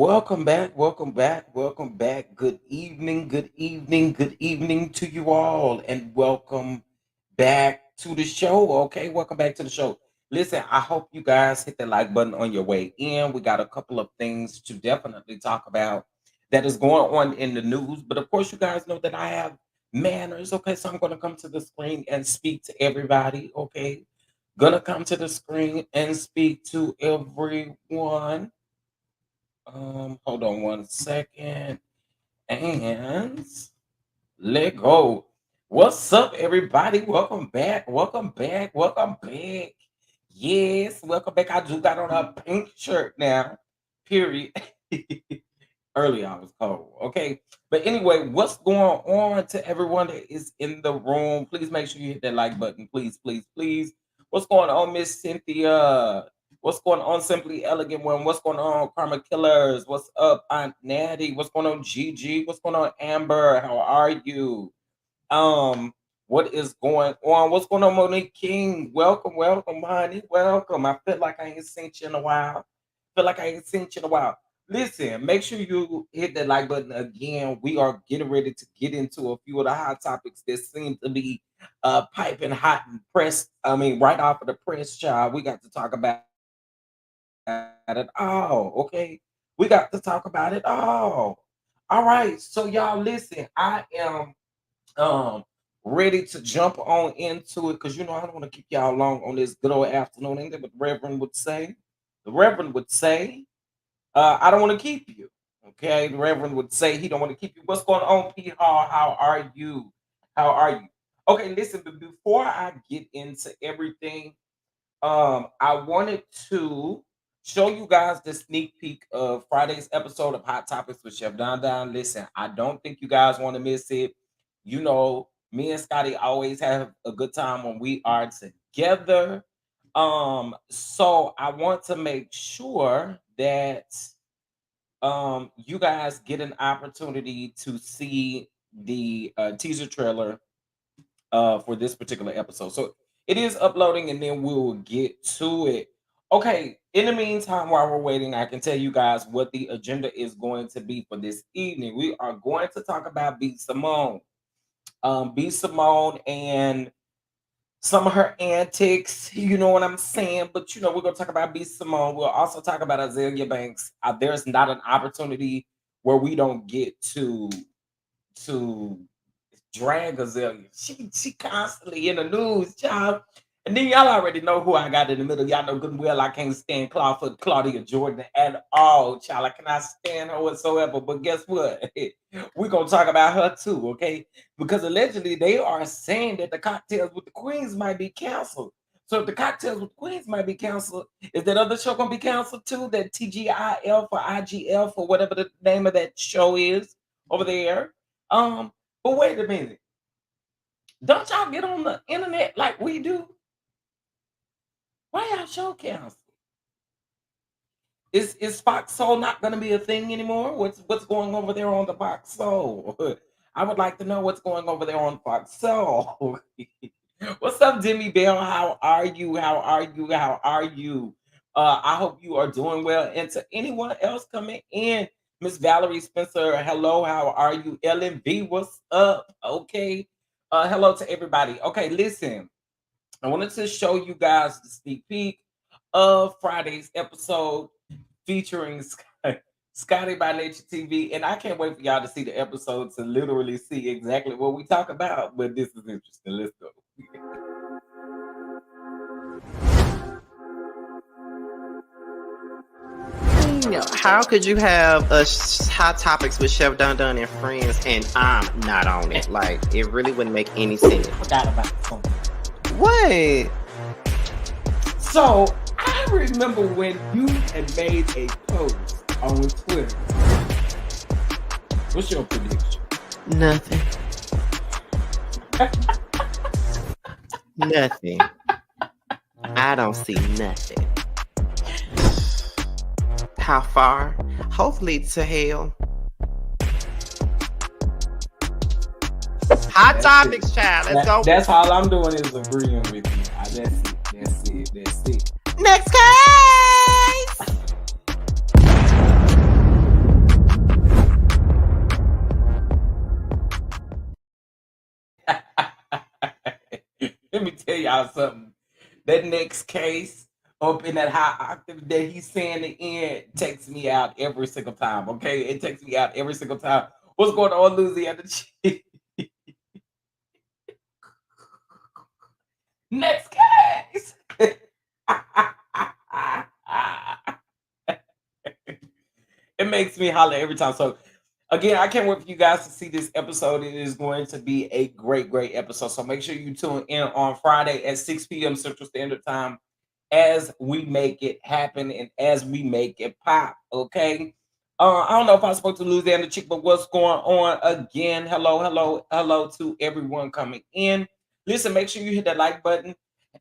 Welcome back, welcome back, welcome back. Good evening, good evening, good evening to you all, and welcome back to the show. Okay, welcome back to the show. Listen, I hope you guys hit the like button on your way in. We got a couple of things to definitely talk about that is going on in the news, but of course, you guys know that I have manners. Okay, so I'm going to come to the screen and speak to everybody. Okay, gonna come to the screen and speak to everyone. Hold on one second. And let go. What's up, everybody? Welcome back. Welcome back. Welcome back. Yes, welcome back. I do got on a pink shirt now. Period. Earlier I was cold. Okay. But anyway, what's going on to everyone that is in the room? Please make sure you hit that like button. Please, please, please. What's going on, Miss Cynthia? What's going on, Simply Elegant One? What's going on, Karma Killers? What's up, Aunt Natty? What's going on, Gigi? What's going on, Amber? How are you? Um, what is going on? What's going on, Monique King? Welcome, welcome, honey. Welcome. I feel like I ain't seen you in a while. Feel like I ain't seen you in a while. Listen, make sure you hit that like button again. We are getting ready to get into a few of the hot topics that seem to be piping hot and pressed. I mean, right off of the press, child. We got to talk about it all. Okay. We got to talk about it all. All right. So y'all listen, I am um ready to jump on into it because I don't want to keep y'all long on this good old afternoon. Ain't that what the Reverend would say? The Reverend would say, I don't want to keep you. Okay, the Reverend would say he don't want to keep you. What's going on, P Hall? How are you? How are you? Okay, listen, but before I get into everything, I wanted to show you guys the sneak peek of Friday's episode of Hot Topics with Chef Don Don. Listen, I don't think you guys want to miss it. Me and Scotty always have a good time when we are together. So I want to make sure that you guys get an opportunity to see the teaser trailer for this particular episode. So it is uploading and then we will get to it. Okay, in the meantime, while we're waiting, I can tell you guys what the agenda is going to be for this evening. We are going to talk about B. Simone. B. Simone and some of her antics, you know what I'm saying? But we're gonna talk about B. Simone. We'll also talk about Azealia Banks. There's not an opportunity where we don't get to drag Azealia. She constantly in the news, child. And then y'all already know who I got in the middle. Y'all know good and well I can't stand Claudia Jordan at all, child. I cannot stand her whatsoever. But guess what? We're gonna talk about her too, okay? Because allegedly they are saying that the Cocktails with the Queens might be canceled. So if the Cocktails with the Queens might be canceled, is that other show gonna be canceled too? That TGIF or IGF or whatever the name of that show is over there. But wait a minute. Don't y'all get on the internet like we do? Why y'all show canceled? Is Fox Soul not going to be a thing anymore? What's going over there on the Fox Soul? I would like to know what's going over there on Fox Soul. What's up, Demi Bell? How are you? How are you? How are you? I hope you are doing well. And to anyone else coming in, Miss Valerie Spencer, hello. How are you? LMV, what's up? Okay. Hello to everybody. Okay, listen. I wanted to show you guys the sneak peek of Friday's episode featuring Scotty by Nature TV. And I can't wait for y'all to see the episode to literally see exactly what we talk about. But this is interesting. Let's go. How could you have a Hot Topics with Chef Don Don and friends and I'm not on it? Like, it really wouldn't make any sense. I forgot about something. What? So I remember when you had made a post on Twitter. What's your prediction? Nothing. Nothing. I don't see nothing. How far? Hopefully to hell. Hot Topics, child. Let's go. That's all I'm doing is agreeing with you. That's it. Next case. y'all something. That next case up in that high octave that he's saying the end takes me out every single time. Okay, it takes me out every single time. What's going on, Louisiana? Next case. It makes me holler every time. So again, I can't wait for you guys to see this episode. It is going to be a great, great episode. So make sure you tune in on Friday at 6 p.m. Central Standard Time as we make it happen and as we make it pop. Okay. I don't know if I spoke to Louisiana Chick, but what's going on again? Hello, hello, hello to everyone coming in. Listen, make sure you hit that like button.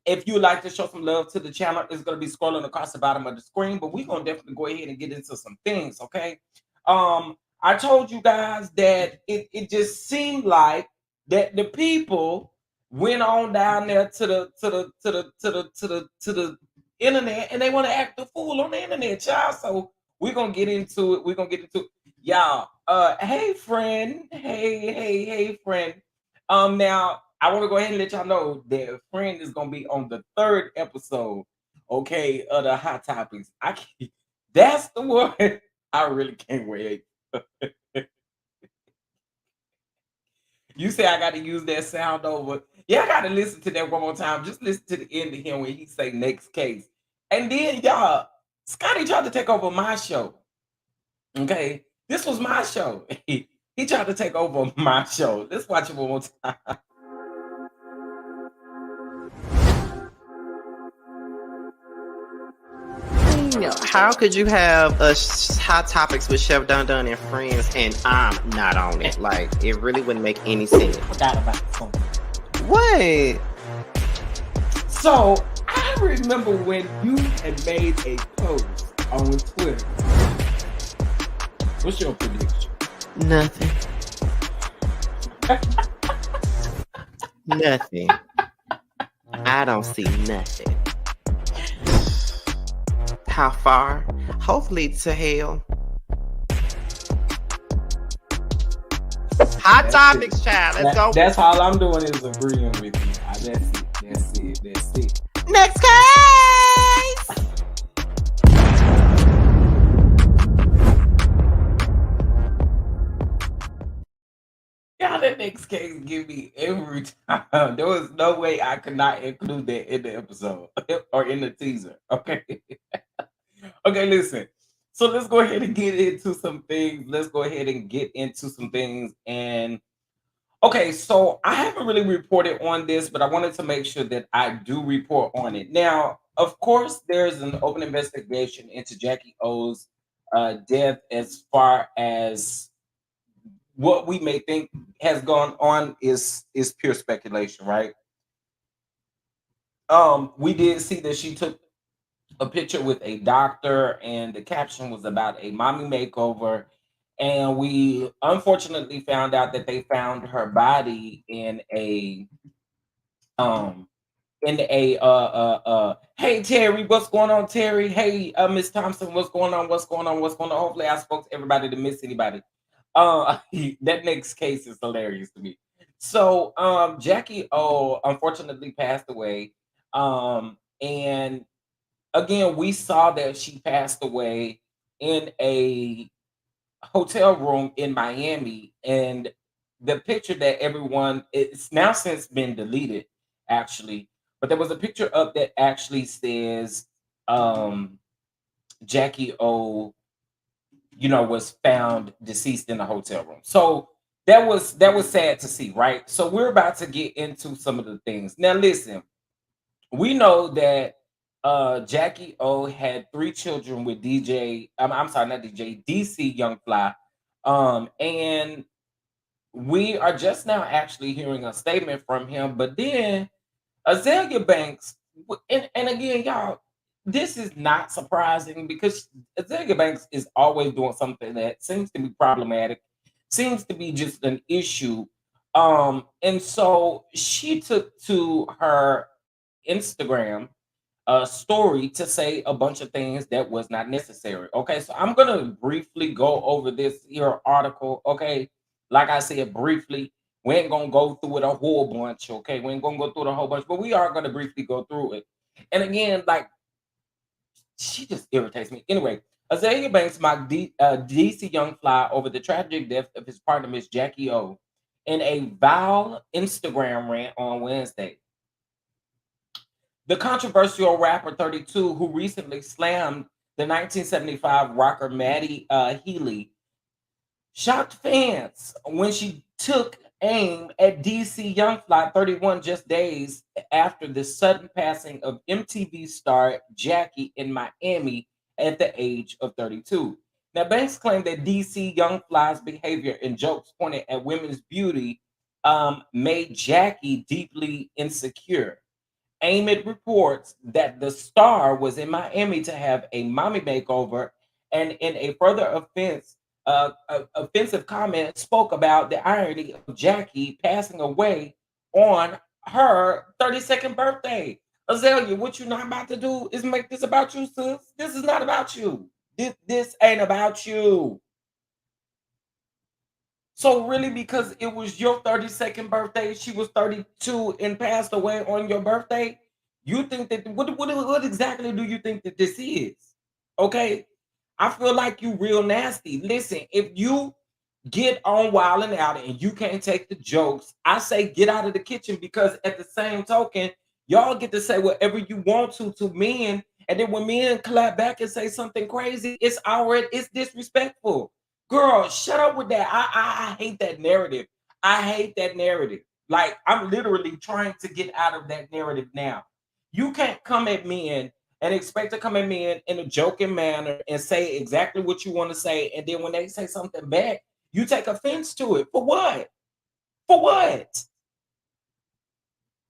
If you would like to show some love to the channel, it's going to be scrolling across the bottom of the screen, but we're going to definitely go ahead and get into some things, okay? I told you guys that it just seemed like that the people went on down there to the internet and they want to act the fool on the internet, child. So we're gonna get into it. We're gonna get into it. Y'all. Hey friend. Hey friend. Now I want to go ahead and let y'all know that friend is gonna be on the third episode, okay, of the hot topics. That's the one. I really can't wait. You say I got to use that sound over. Yeah, I got to listen to that one more time. Just listen to the end of him when he say next case. And then y'all, Scotty tried to take over my show. Okay, this was my show. He tried to take over my show. Let's watch it one more time. How could you have a hot topics with Chef Dun Dun and friends and I'm not on it? Like, it really wouldn't make any sense. Forgot about something. What? So I remember when you had made a post on Twitter. What's your prediction? Nothing. Nothing. I don't see nothing. How far? Hopefully to hell. Hot topics, child. Let's go. That's all I'm doing is agreeing with you. That's it. That's it. That's it. Next case. Yeah, that next case give me every time. There was no way I could not include that in the episode or in the teaser. Okay. Okay, listen. So let's go ahead and get into some things. Let's go ahead and get into some things. And okay, so I haven't really reported on this, but I wanted to make sure that I do report on it. Now, of course, there's an open investigation into Jackie O's death as far as what we may think has gone on is pure speculation, right? We did see that she took a picture with a doctor, and the caption was about a mommy makeover. And we unfortunately found out that they found her body um in a hey Terry, what's going on, Terry? Hey Miss Thompson, what's going on? What's going on? What's going on? Hopefully I spoke to everybody to miss anybody. That next case is hilarious to me. So Jackie O unfortunately passed away. And again, we saw that she passed away in a hotel room in Miami, and the picture that everyone it's now since been deleted, actually, but there was a picture up that actually says Jackie O, was found deceased in the hotel room. So that was sad to see, right? So we're about to get into some of the things. Now listen, we know that Jackie O had 3 children with DJ. I'm sorry, not DJ, DC Young Fly. And we are just now actually hearing a statement from him. But then Azealia Banks, and again, y'all, this is not surprising because Azealia Banks is always doing something that seems to be problematic, seems to be just an issue. And so she took to her Instagram story to say a bunch of things that was not necessary. Okay, so I'm gonna briefly go over this here article. Okay, like I said, briefly, We ain't gonna go through it a whole bunch, okay? We ain't gonna go through the whole bunch, but we are gonna briefly go through it. And again, like she just irritates me. Anyway, Azealia Banks mocked DC Young Fly over the tragic death of his partner, Miss Jackie O, in a vile Instagram rant on Wednesday. The controversial rapper 32, who recently slammed the 1975 rocker Maddie Healy, shocked fans when she took aim at DC Young Fly 31 just days after the sudden passing of MTV star Jackie in Miami at the age of 32. Now, Banks claimed that DC Young Fly's behavior and jokes pointed at women's beauty made Jackie deeply insecure. Amid reports that the star was in Miami to have a mommy makeover, and in a further offensive comment, spoke about the irony of Jackie passing away on her 32nd birthday. Azalea, what you not about to do is make this about you, sis. This is not about you. This ain't about you. So really, because it was your 32nd birthday, she was 32 and passed away on your birthday. You think that what exactly do you think that this is? Okay. I feel like you real nasty. Listen, if you get on wilding out and you can't take the jokes, I say get out of the kitchen, because at the same token, y'all get to say whatever you want to men. And then when men clap back and say something crazy, it's disrespectful. Girl, shut up with that. I hate that narrative. I hate that narrative. Like, I'm literally trying to get out of that narrative now. You can't come at men and expect to come at men in a joking manner and say exactly what you want to say. And then when they say something back, you take offense to it. For what? For what?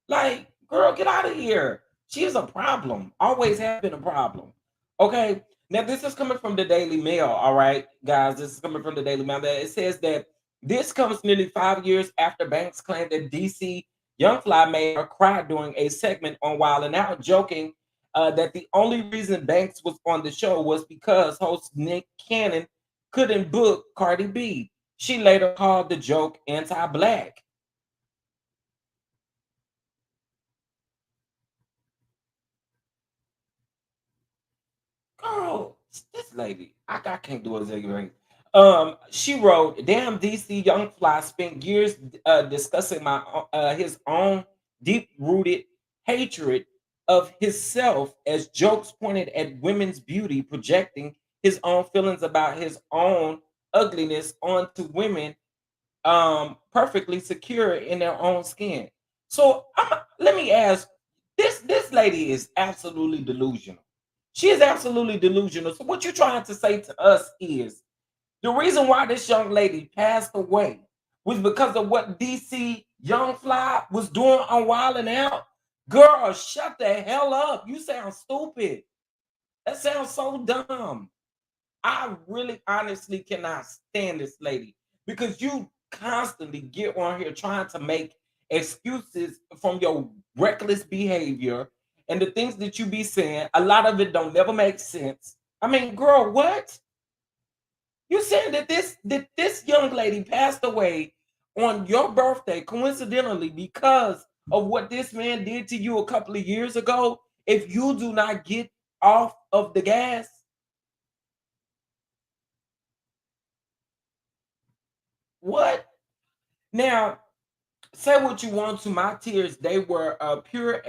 Like, girl, get out of here. She is a problem. Always has been a problem. Okay. Now, this is coming from the Daily Mail. All right, guys. This is coming from the Daily Mail. It says that this comes nearly 5 years after Banks claimed that DC Young Fly made her cry during a segment on Wild and Out, joking that the only reason Banks was on the show was because host Nick Cannon couldn't book Cardi B. She later called the joke anti-black. Girl, this lady, I can't do it anyway. She wrote, "Damn, DC Young Fly spent years discussing his own deep-rooted hatred of himself as jokes pointed at women's beauty, projecting his own feelings about his own ugliness onto women, perfectly secure in their own skin." So let me ask, this lady is absolutely delusional. She is absolutely delusional. So what you're trying to say to us is the reason why this young lady passed away was because of what DC Young Fly was doing on Wild and Out. Girl, shut the hell up. You sound stupid. That sounds so dumb. I really honestly cannot stand this lady, because you constantly get on here trying to make excuses from your reckless behavior and the things that you be saying. A lot of it don't never make sense. I mean, girl, what? You saying that this young lady passed away on your birthday coincidentally because of what this man did to you a couple of years ago? If you do not get off of the gas, what? Now, say what you want to my tears, they were pure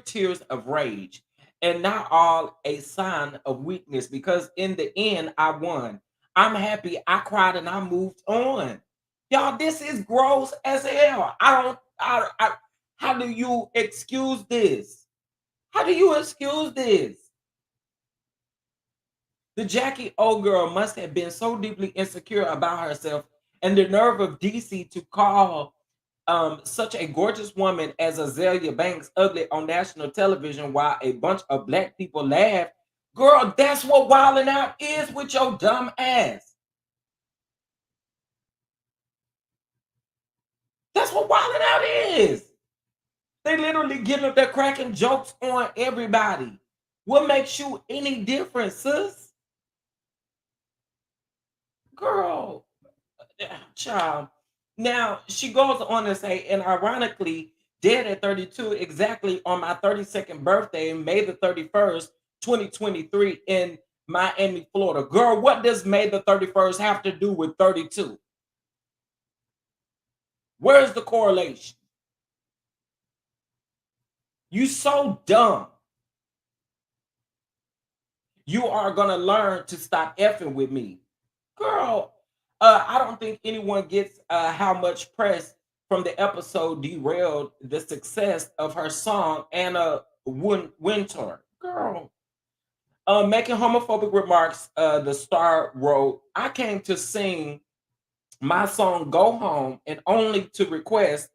tears of rage, and not all a sign of weakness, because in the end I won. I'm happy, I cried, and I moved on. Y'all, this is gross as hell. I don't I how do you excuse this? How do you excuse this? The Jackie O girl must have been so deeply insecure about herself, and the nerve of DC to call such a gorgeous woman as Azealia Banks ugly on national television while a bunch of black people laugh. Girl, that's what wilding out is with your dumb ass. That's what wilding out is. They literally getting up there cracking jokes on everybody. What makes you any different, sis? Girl, child. Now she goes on to say, and ironically, dead at 32, exactly on my 32nd birthday, May the 31st, 2023, in Miami, Florida. Girl, what does May the 31st have to do with 32? Where's the correlation? You so dumb. You are gonna learn to stop effing with me. Girl, I don't think anyone gets how much press from the episode derailed the success of her song Anna Wintour. Girl, making homophobic remarks, the star wrote, I came to sing my song Go Home and only at the request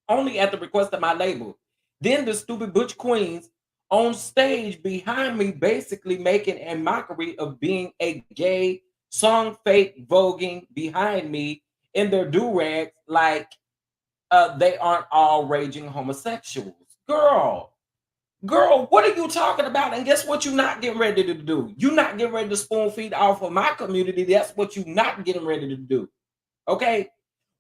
of my label. Then the stupid Butch Queens on stage behind me basically making a mockery of being a gay song fake voguing behind me in their do-rags like they aren't all raging homosexuals. Girl, what are you talking about? And guess what you're not getting ready to do? You're not getting ready to spoon feed off of my community. That's what you're not getting ready to do. Okay?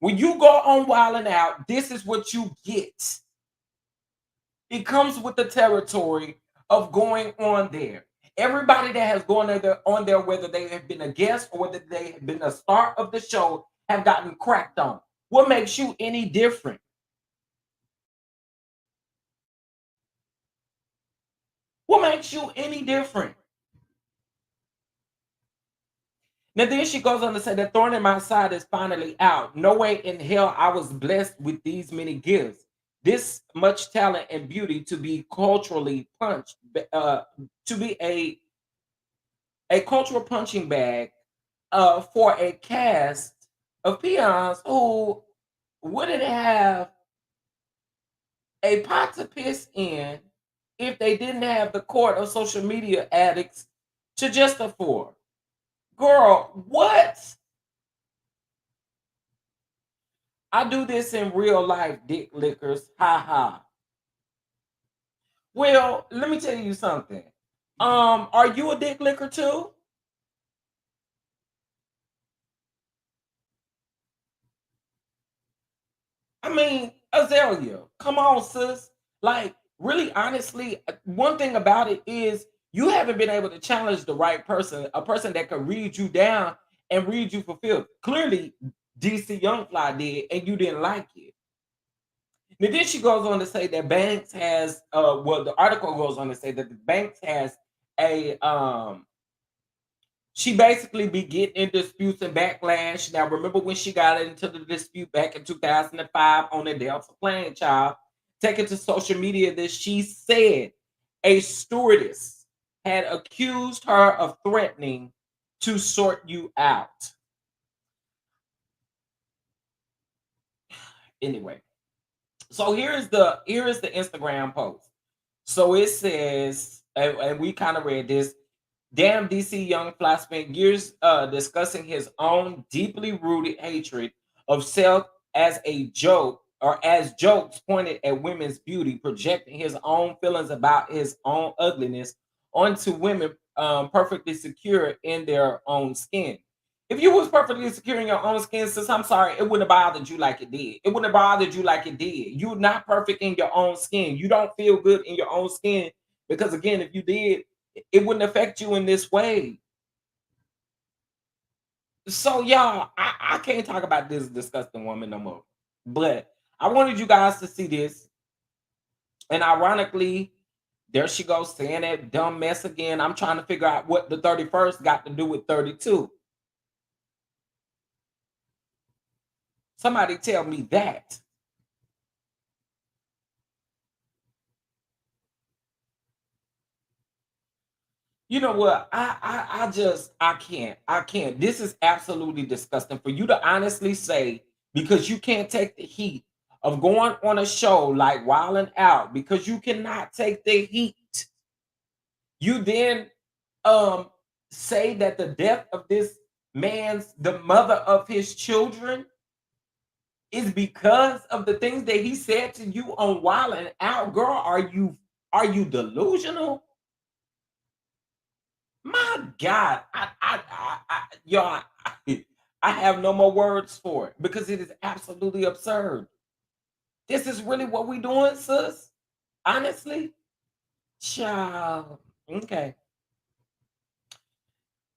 When you go on Wild and Out, this is what you get. It comes with the territory of going on there. Everybody that has gone on there, whether they have been a guest or whether they have been a star of the show, have gotten cracked on. What makes you any different? What makes you any different? Now, then she goes on to say, the thorn in my side is finally out. No way in hell I was blessed with these many gifts, this much talent and beauty to be culturally punched, to be a cultural punching bag for a cast of peons who wouldn't have a pot to piss in if they didn't have the court of social media addicts to just afford. Girl, what? I do this in real life, dick lickers. Ha ha. Well, let me tell you something. Are you a dick licker too? I mean, Azealia, come on, sis. Like, really, honestly, one thing about it is you haven't been able to challenge the right person, a person that could read you down and read you for filth. Clearly, DC Youngfly did, and you didn't like it. Now, then she goes on to say that Banks has, well, the article goes on to say that the Banks has a she basically be getting in disputes and backlash. Now, remember when she got into the dispute back in 2005 on the Delta plane, child, taken to social media that she said a stewardess had accused her of threatening to sort you out. Anyway, so here is the Instagram post. So it says, and we kind of read this. Damn, DC Young Fly spent years discussing his own deeply rooted hatred of self as a joke or as jokes pointed at women's beauty, projecting his own feelings about his own ugliness onto women perfectly secure in their own skin. If you was perfectly secure in your own skin, sis, I'm sorry, it wouldn't have bothered you like it did. It wouldn't have bothered you like it did. You're not perfect in your own skin. You don't feel good in your own skin because, again, if you did, it wouldn't affect you in this way. So, y'all, I can't talk about this disgusting woman no more. But I wanted you guys to see this. And ironically, there she goes saying that dumb mess again. I'm trying to figure out what the 31st got to do with 32. Somebody tell me that. You know what? I can't. This is absolutely disgusting for you to honestly say because you can't take the heat of going on a show like Wild and Out because you cannot take the heat. You then um say that the death of this man's the mother of his children is because of the things that he said to you on Wild and Out. Girl, are you delusional? My God, y'all, I have no more words for it because it is absolutely absurd. This is really what we doing, sis? Honestly? Child. Okay.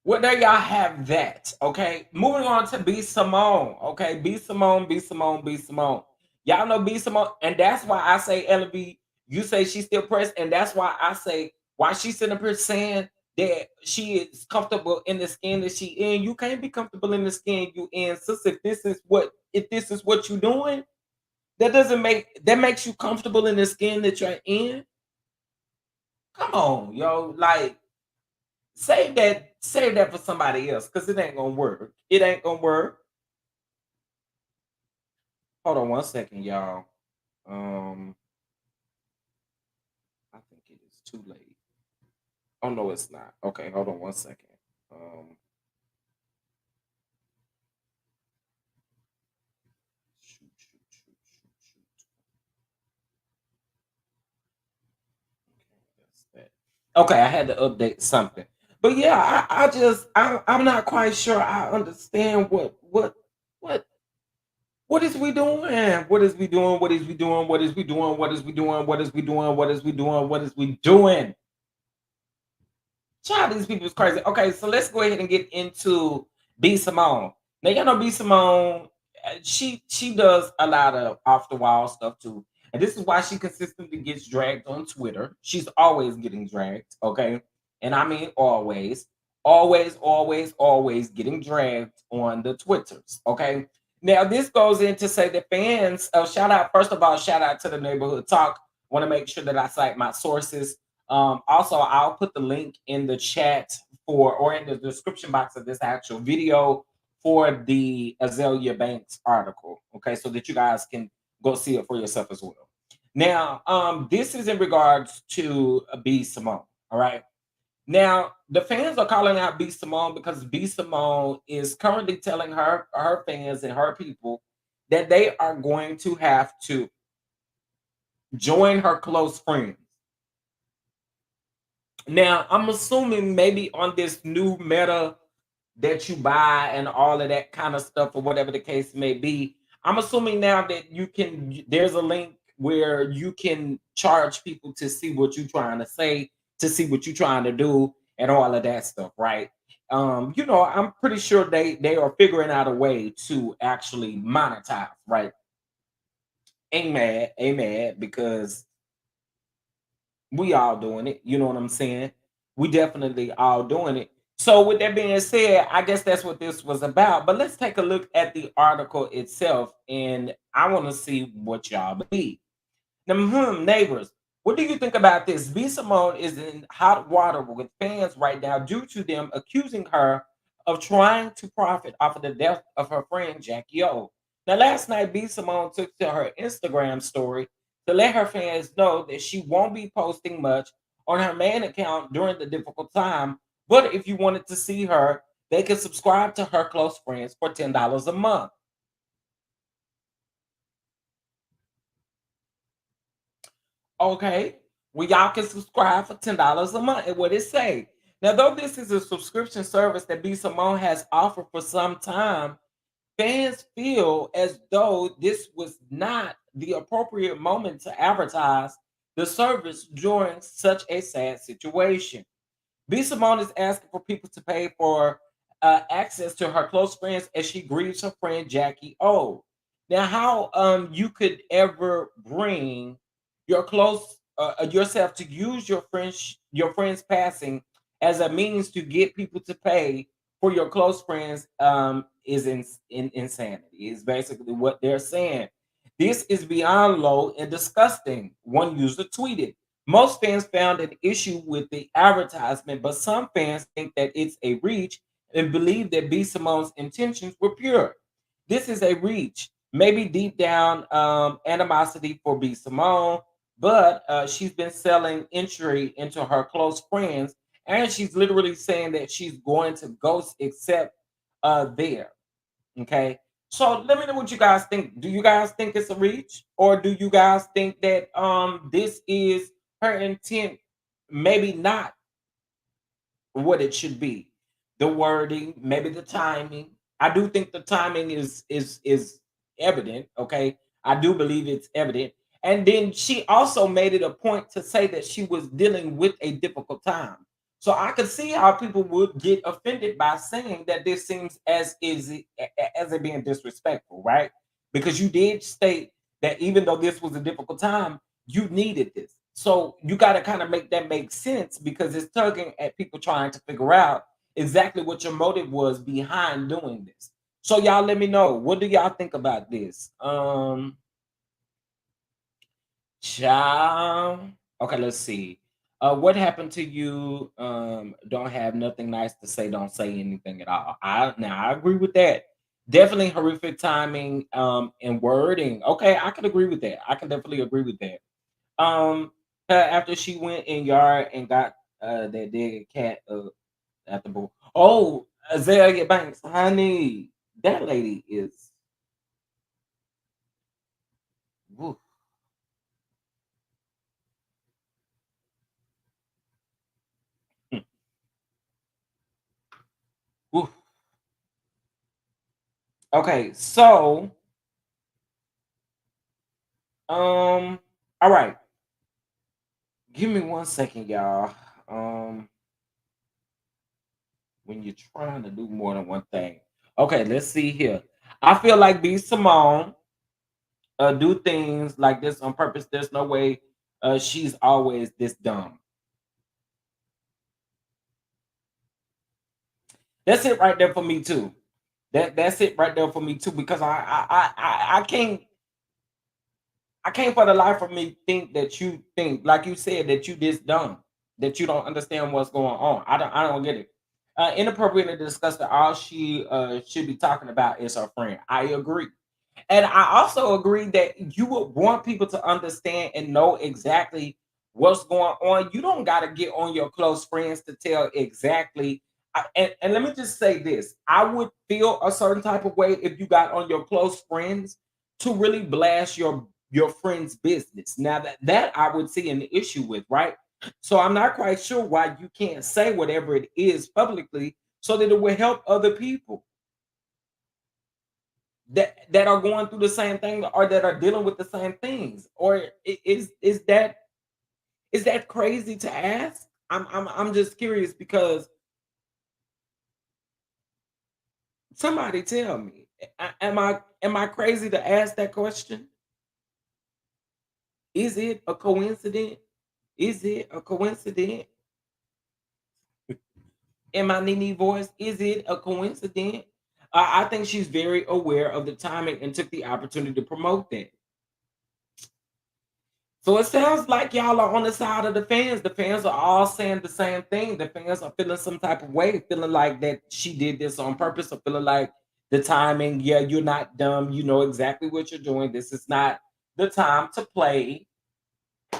Well, there y'all have that. Okay. Moving on to B Simone. Okay. B Simone, B Simone, B Simone. Y'all know B Simone. And that's why I say, LB, you say she's still pressed. And that's why I say, why she's sitting up here saying that she is comfortable in the skin that she in. You can't be comfortable in the skin you in. Sis, if this is what you're doing, that makes you comfortable in the skin that you're in. Come on, yo. Like, save that for somebody else because it ain't gonna work. It ain't gonna work. Hold on one second, y'all. Um, I think it is too late. Oh no, it's not. Okay, hold on one second. Um, shoot, shoot, shoot, shoot, shoot. Okay, that's that. Okay, I had to update something. But yeah, I'm not quite sure I understand what what is we doing? What is we doing? What is we doing? What is we doing? What is we doing? What is we doing? What is we doing? What is we doing? Child, these people is crazy. Okay, so let's go ahead and get into B Simone. Now y'all know B Simone, she does a lot of off the wall stuff too, and this is why she consistently gets dragged on Twitter. She's always getting dragged, okay, and I mean always, always, always, always getting dragged on the Twitters, okay. Now this goes in to say that fans. Shout out first of all, shout out to the neighborhood talk. Want to make sure that I cite my sources. Also, I'll put the link in the chat for or in the description box of this actual video for the Azealia Banks article. Okay, so that you guys can go see it for yourself as well. Now, this is in regards to B Simone. All right. Now, the fans are calling out B Simone because B Simone is currently telling her fans and her people that they are going to have to join her close friends. Now, I'm assuming maybe on this new meta that you buy and all of that kind of stuff, or whatever the case may be, I'm assuming now that there's a link where you can charge people to see what you're trying to say, to see what you're trying to do, and all of that stuff, right? I'm pretty sure they are figuring out a way to actually monetize, right? Ain't mad because we all doing it. You know what I'm saying? We definitely all doing it. So with that being said, I guess that's what this was about. But let's take a look at the article itself, and I want to see what y'all believe. Now, neighbors, what do you think about this? B Simone is in hot water with fans right now due to them accusing her of trying to profit off of the death of her friend Jackie O. Now, last night, B Simone took to her Instagram story to let her fans know that she won't be posting much on her main account during the difficult time. But if you wanted to see her, they can subscribe to her close friends for $10 a month. Okay. Well, y'all can subscribe for $10 a month. And what it say? Now, though this is a subscription service that B Simone has offered for some time, fans feel as though this was not the appropriate moment to advertise the service during such a sad situation. B Simone is asking for people to pay for access to her close friends as she grieves her friend Jackie O. Now, how you could ever bring your close yourself to use your friend's passing as a means to get people to pay for your close friends is insanity. Is basically what they're saying. This is beyond low and disgusting. One user tweeted. Most fans found an issue with the advertisement, but some fans think that it's a reach and believe that B. Simone's intentions were pure. This is a reach, maybe deep down animosity for B. Simone, but she's been selling entry into her close friends, and she's literally saying that she's going to ghost except there. Okay. So let me know what you guys think. Do you guys think it's a reach? Or do you guys think that this is her intent? Maybe not what it should be. The wording, maybe the timing. I do think the timing is evident. Okay, I do believe it's evident. And then she also made it a point to say that she was dealing with a difficult time. So I could see how people would get offended by saying that this seems as it being disrespectful, right? Because you did state that even though this was a difficult time, you needed this. So you got to kind of make that make sense because it's tugging at people trying to figure out exactly what your motive was behind doing this. So y'all let me know. What do y'all think about this? Child. Okay, let's see. What happened to you? Don't have nothing nice to say, don't say anything at all. I agree with that. Definitely horrific timing and wording. Okay, I can agree with that. I can definitely agree with that. After she went in yard and got that dead cat at the bowl. Oh, Azealia Banks, honey, that lady is woof, mm, woof. Okay, so all right. Give me 1 second, y'all. Um, when you're trying to do more than one thing. Okay, let's see here. I feel like B Simone do things like this on purpose. There's no way she's always this dumb. That's it right there for me too. That's it right there for me too because I can't for the life of me think that you think like you said that you this dumb that you don't understand what's going on. I don't get it. Inappropriate and disgusting. All she should be talking about is her friend. I agree. And I also agree that you would want people to understand and know exactly what's going on. You don't got to get on your close friends to tell exactly. And let me just say this: I would feel a certain type of way if you got on your close friends to really blast your friend's business. Now that I would see an issue with, right? So I'm not quite sure why you can't say whatever it is publicly so that it will help other people that are going through the same thing or that are dealing with the same things or is that crazy to ask? I'm just curious because somebody tell me, am I crazy to ask that question? Is it a coincidence? Is it a coincidence? In my Nene voice, is it a coincidence? I think she's very aware of the timing and took the opportunity to promote that. So it sounds like y'all are on the side of the fans. The fans are all saying the same thing. The fans are feeling some type of way, feeling like that she did this on purpose, or feeling like the timing. Yeah, you're not dumb. You know exactly what you're doing. This is not the time to play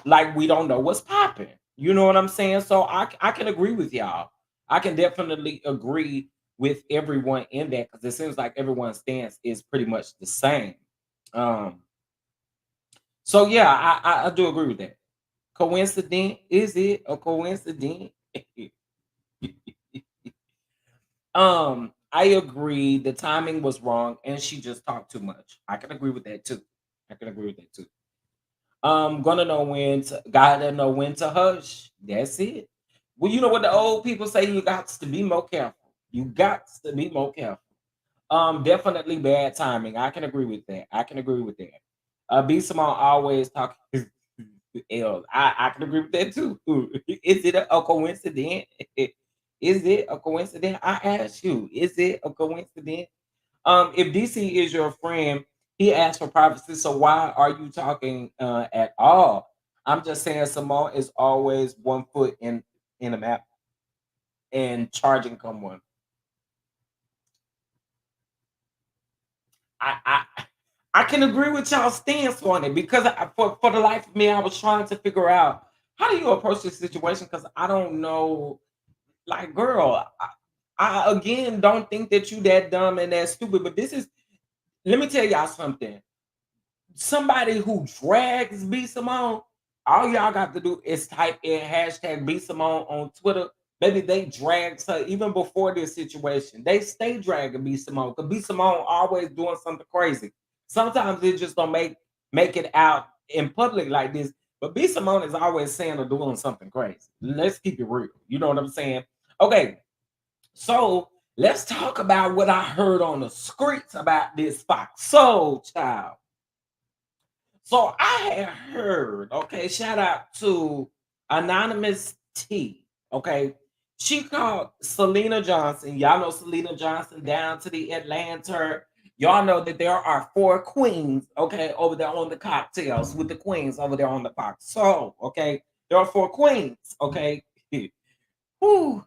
like we don't know what's popping. You know what I'm saying? So I can agree with y'all. I can definitely agree with everyone in that because it seems like everyone's stance is pretty much the same. Um, so yeah, I do agree with that. Coincidence? Is it a coincidence? I agree. The timing was wrong, and she just talked too much. I can agree with that too. I can agree with that too. Gonna know when to gotta know when to hush. That's it. Well, you know what the old people say, you got to be more careful. You got to be more careful. Definitely bad timing. I can agree with that. I can agree with that. B Simone always talking L. I can agree with that too. Is it a coincidence? Is it a coincidence? I ask you, is it a coincidence? If DC is your friend, he asked for privacy, so why are you talking at all? I'm just saying Simone is always 1 foot in a map and charging come one. I can agree with y'all stance on it because for the life of me, I was trying to figure out how do you approach this situation because I don't know. Like, girl, I again don't think that you that dumb and that stupid. But this is let me tell y'all something. Somebody who drags B Simone, all y'all got to do is type in hashtag B Simone on Twitter Maybe they dragged her even before this situation. They stay dragging B Simone because B Simone always doing something crazy. Sometimes it just don't make it out in public like this. But B Simone is always saying or doing something crazy. Let's keep it real. You know what I'm saying? Okay, so let's talk about what I heard on the streets about this Fox Soul child. So I had heard, okay, shout out to Anonymous T. Okay. She called Selena Johnson. Y'all know Selena Johnson down to the Atlanta. Y'all know that there are four queens, okay, over there on the cocktails with the queens over there on the Fox. So, okay, there are four queens, okay. Whew.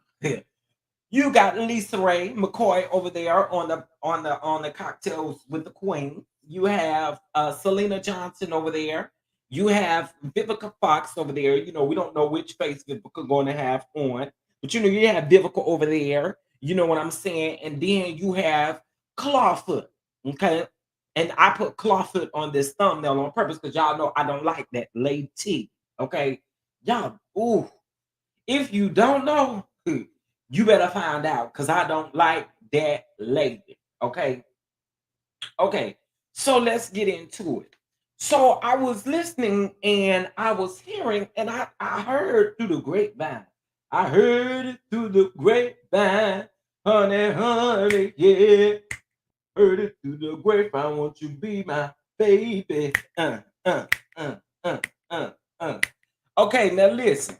You got Lisa Ray McCoy over there on the cocktails with the Queen. You have Selena Johnson over there. You have Vivica Fox over there. You know, we don't know which face Vivica going to have on, but you know, you have Vivica over there. You know what I'm saying? And then you have Clawfoot. Okay. And I put Clawfoot on this thumbnail on purpose because y'all know I don't like that lady. Okay. Y'all, ooh, if you don't know, you better find out because I don't like that lady. Okay. Okay. So let's get into it. So I was listening and I was hearing, and I heard through the grapevine. I heard it through the grapevine. Honey, honey, yeah. Heard it through the grapevine. Won't you be my baby? Uh, uh, uh, uh, uh. Okay, now listen.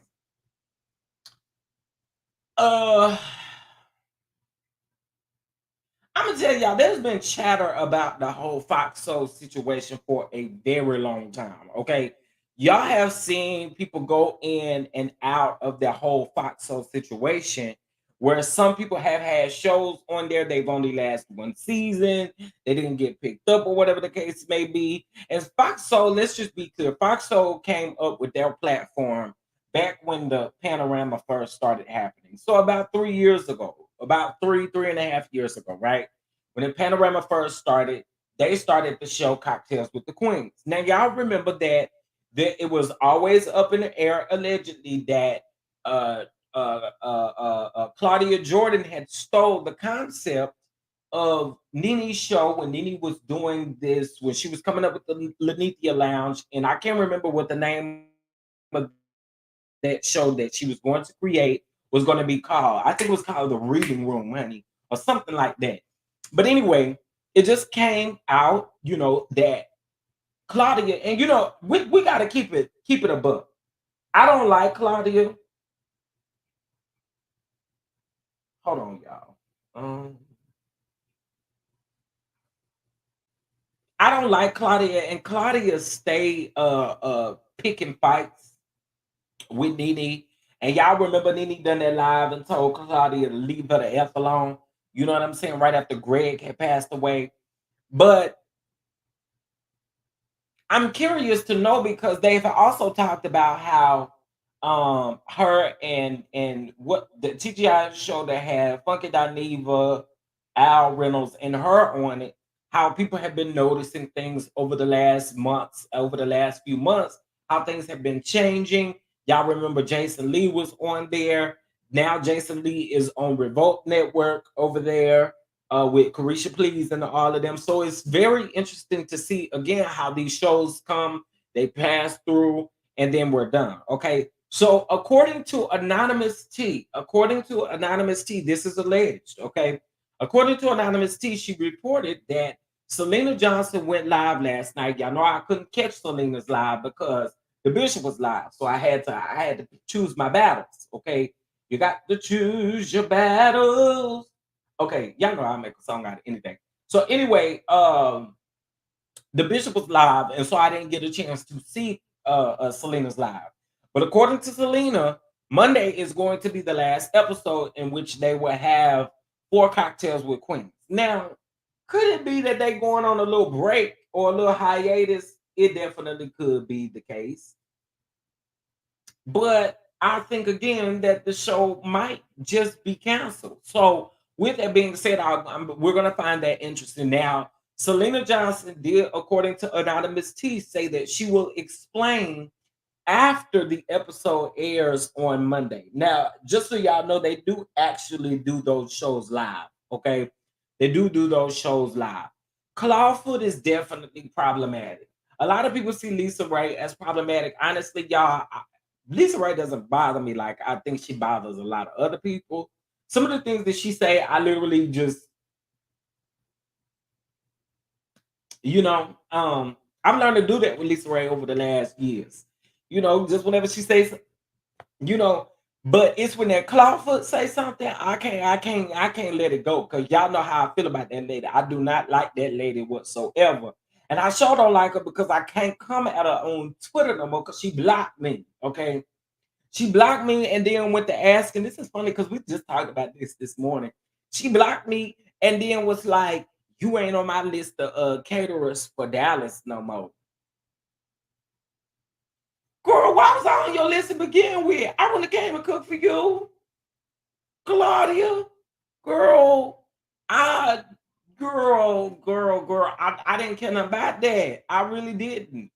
Uh I'm gonna tell y'all, there's been chatter about the whole Fox Soul situation for a very long time. Okay, y'all have seen people go in and out of the whole Fox Soul situation, where some people have had shows on there. They've only lasted one season. They didn't get picked up, or whatever the case may be. And Fox Soul, let's just be clear, Fox Soul came up with their platform back when the panorama first started happening. So about 3 years ago, about 3.5 years ago, right? When the panorama first started, they started the show Cocktails with the Queens. Now, y'all remember that it was always up in the air, allegedly, that uh, Claudia Jordan had stole the concept of Nene's show when Nene was doing this, when she was coming up with the Lenithia Lounge. And I can't remember what the name of that show that she was going to create was going to be called. I think it was called The Reading Room, honey, or something like that. But anyway, it just came out, that Claudia, and we got to keep it above. I don't like Claudia. Hold on, y'all. I don't like Claudia, and Claudia stay picking fights with Nene. And y'all remember Nene done that live and told Claudia to leave her the F alone. You know what I'm saying? Right after Greg had passed away. But I'm curious to know because they've also talked about how her and what the TGI show that had Funky Dineva, Al Reynolds, and her on it, how people have been noticing things over the last few months, how things have been changing. Y'all remember Jason Lee was on there. Now Jason Lee is on Revolt Network over there with Carisha Please and all of them. So it's very interesting to see again how these shows come, they pass through, and then we're done. Okay. So according to Anonymous T, this is alleged. Okay. According to Anonymous T, she reported that Selena Johnson went live last night. Y'all know I couldn't catch Selena's live because the bishop was live. So I had to choose my battles. Okay. You got to choose your battles. Okay, y'all know I make a song out of anything. So anyway, the bishop was live, and so I didn't get a chance to see Selena's live. But according to Selena, Monday is going to be the last episode in which they will have four cocktails with queens. Now, could it be that they going on a little break or a little hiatus? It definitely could be the case. But I think again that the show might just be canceled. So, with that being said, we're going to find that interesting. Now, Selena Johnson did, according to Anonymous T, say that she will explain after the episode airs on Monday. Now, just so y'all know, they do actually do those shows live. Okay, they do those shows live. Clawfoot is definitely problematic. A lot of people see Lisa Ray as problematic. Honestly, y'all, Lisa Ray doesn't bother me like I think she bothers a lot of other people. Some of the things that she say, I literally just, you know, I've learned to do that with Lisa Ray over the last years. Just whenever she says, you know, but it's when that Clawfoot say something, I can't let it go because y'all know how I feel about that lady. I do not like that lady whatsoever. And I sure don't like her because I can't come at her on Twitter no more because she blocked me. Okay. She blocked me and then went to asking. This is funny because we just talked about this morning. She blocked me and then was like, "You ain't on my list of caterers for Dallas no more." Girl, why was I on your list to begin with? I wouldn't have came and cooked for you, Claudia. Girl, I, girl. I didn't care nothing about that. I really didn't.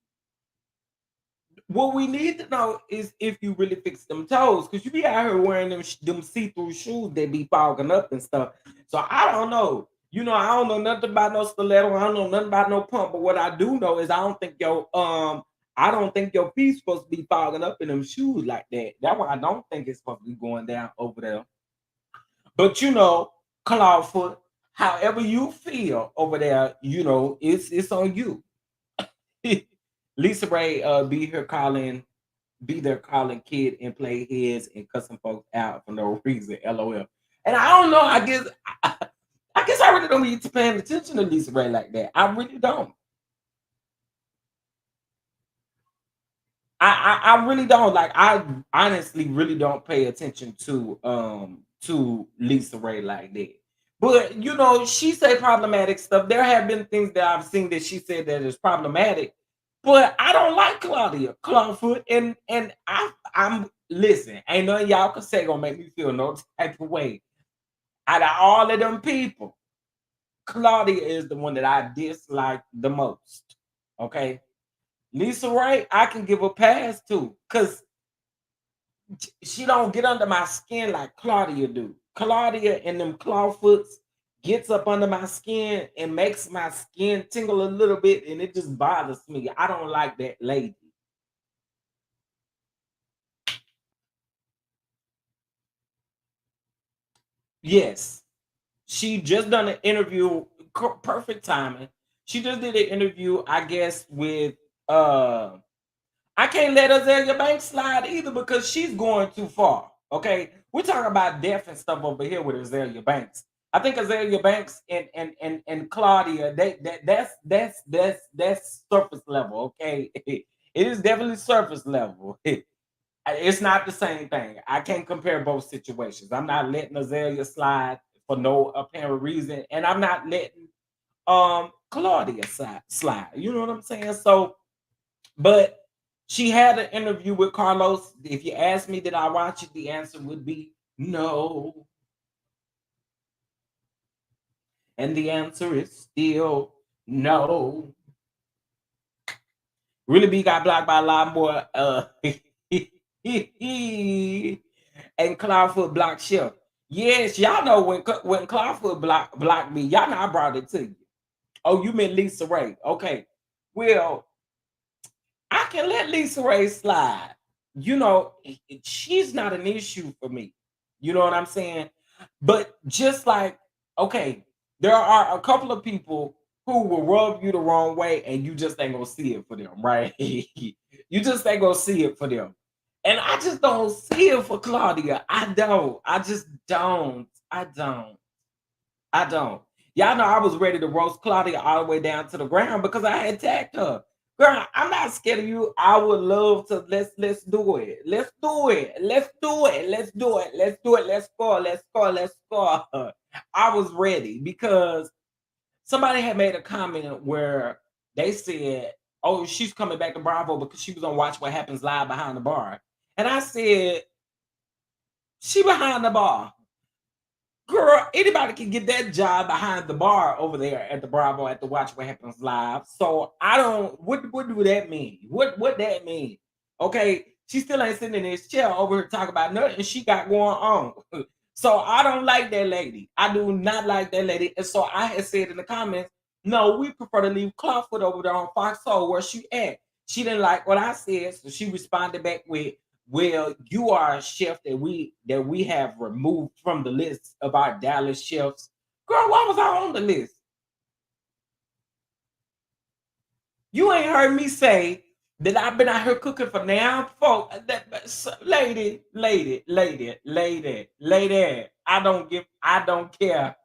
What we need to know is if you really fix them toes, because you be out here wearing them see-through shoes that be fogging up and stuff. So I don't know. I don't know nothing about no stiletto. I don't know nothing about no pump. But what I do know is I don't think your feet's supposed to be fogging up in them shoes like that. That's why I don't think it's supposed to be going down over there. But Clawfoot, however you feel over there, it's on you. Lisa Ray be there calling kid and play heads and cussing folks out for no reason. LOL. And I don't know. I guess I really don't need to pay attention to Lisa Ray like that. I really don't. I really don't. Like I honestly really don't pay attention to Lisa Ray like that. But she say problematic stuff. There have been things that I've seen that she said that is problematic, but I don't like Clawfoot, and I'm listen. Ain't nothing y'all can say gonna make me feel no type of way. Out of all of them people, Claudia is the one that I dislike the most. Okay, Lisa Ray, I can give a pass to, cause she don't get under my skin like Claudia do. Claudia and them clawfoots gets up under my skin and makes my skin tingle a little bit, and it just bothers me. I don't like that lady. Yes, she just done an interview. Perfect timing. She just did an interview, I guess, with I can't let Azealia Banks slide either because she's going too far. Okay, we're talking about death and stuff over here with Azealia Banks. I think Azealia Banks and Claudia, that's surface level. Okay, it is definitely surface level. It's not the same thing. I can't compare both situations. I'm not letting Azealia slide for no apparent reason, and I'm not letting Claudia slide. You know what I'm saying? So but she had an interview with Carlos. If you ask me, did I watch it? The answer would be no. And the answer is still no. Really B got blocked by a lot more and Cloudfoot blocked Chef. Yes, y'all know when Cloudfoot blocked me, y'all know I brought it to you. Oh, you meant Lisa Ray. Okay. Well, I can let Lisa Ray slide. She's not an issue for me. You know what I'm saying? But just like, okay, there are a couple of people who will rub you the wrong way and you just ain't gonna see it for them, right? You just ain't gonna see it for them. And I just don't see it for Claudia. I don't. I just don't. I don't. Y'all know I was ready to roast Claudia all the way down to the ground because I had tagged her. Girl, I'm not scared of you. I would love to let's do it. Let's do it. Let's do it. Let's do it. Let's do it. Let's score. Let's score. Let's score. I was ready because somebody had made a comment where they said, "Oh, she's coming back to Bravo because she was on Watch What Happens Live behind the bar." And I said, "She behind the bar. Girl, anybody can get that job behind the bar over there at the Bravo at the Watch What Happens Live." So I don't what do that mean? What that mean? Okay, she still ain't sitting in this chair over here talking about nothing she got going on. So I don't like that lady. I do not like that lady. And so I had said in the comments, no, we prefer to leave Clawfoot over there on Fox Soul where she at. She didn't like what I said, so she responded back with, "Well, you are a chef that we have removed from the list of our Dallas chefs." Girl, why was I on the list? You ain't heard me say that I've been out here cooking for now, folk. Lady. I don't care.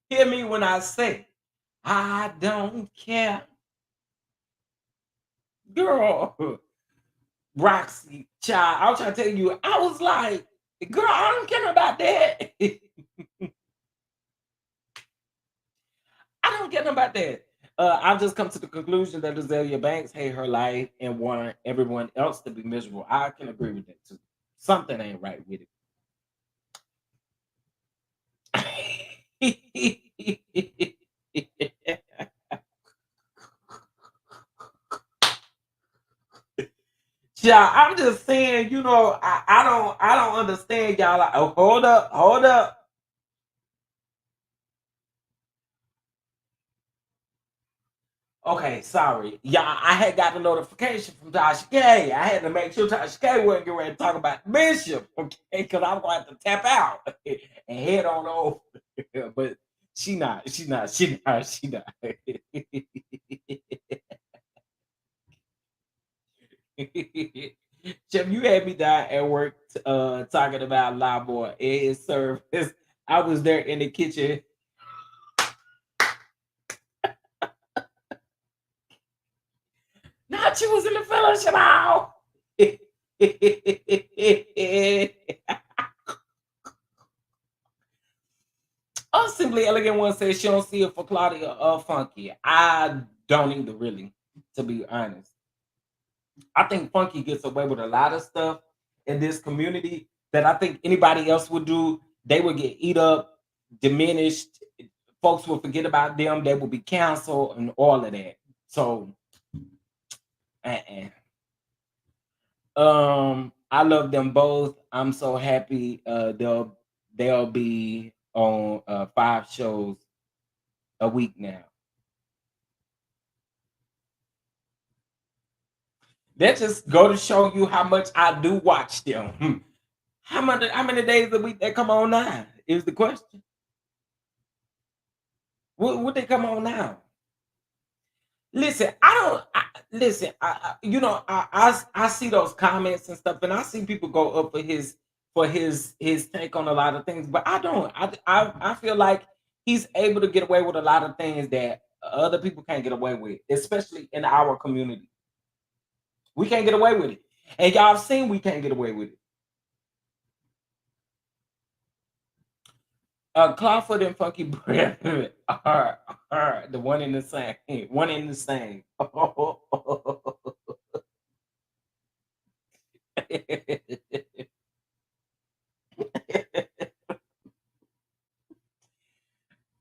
Hear me when I say, I don't care. Girl, Roxy, child, I was trying to tell you, I was like, girl, I don't care about that. I don't care about that. I've just come to the conclusion that Azealia Banks hate her life and want everyone else to be miserable. I can agree with that too. Something ain't right with it. Yeah, I'm just saying, I don't understand y'all. Like, oh, hold up. Okay, sorry. Yeah, I had got a notification from Tasha K. I had to make sure Tasha K wasn't getting ready to talk about Bishop, okay? Because I'm going to have to tap out and head on over. But she not. Chef, you had me down at work talking about La Boy and his service. I was there in the kitchen. Not you was in the fellowship hall. Simply Elegant One says she don't see it for Claudia Funky. I don't either, really, to be honest. I think Funky gets away with a lot of stuff in this community that I think anybody else would do. They would get eat up, diminished. Folks will forget about them. They will be canceled and all of that. So, uh-uh. I love them both. I'm so happy. They'll be on 5 shows a week now. That just go to show you how much I do watch them. How many days a week they come on now? Is the question. Would they come on now? Listen, I don't listen. I see those comments and stuff, and I see people go up for his take on a lot of things, but I don't. I feel like he's able to get away with a lot of things that other people can't get away with, especially in our community. We can't get away with it, and y'all have seen we can't get away with it. Clawfoot and Funky Breath are the one in the same. One in the same.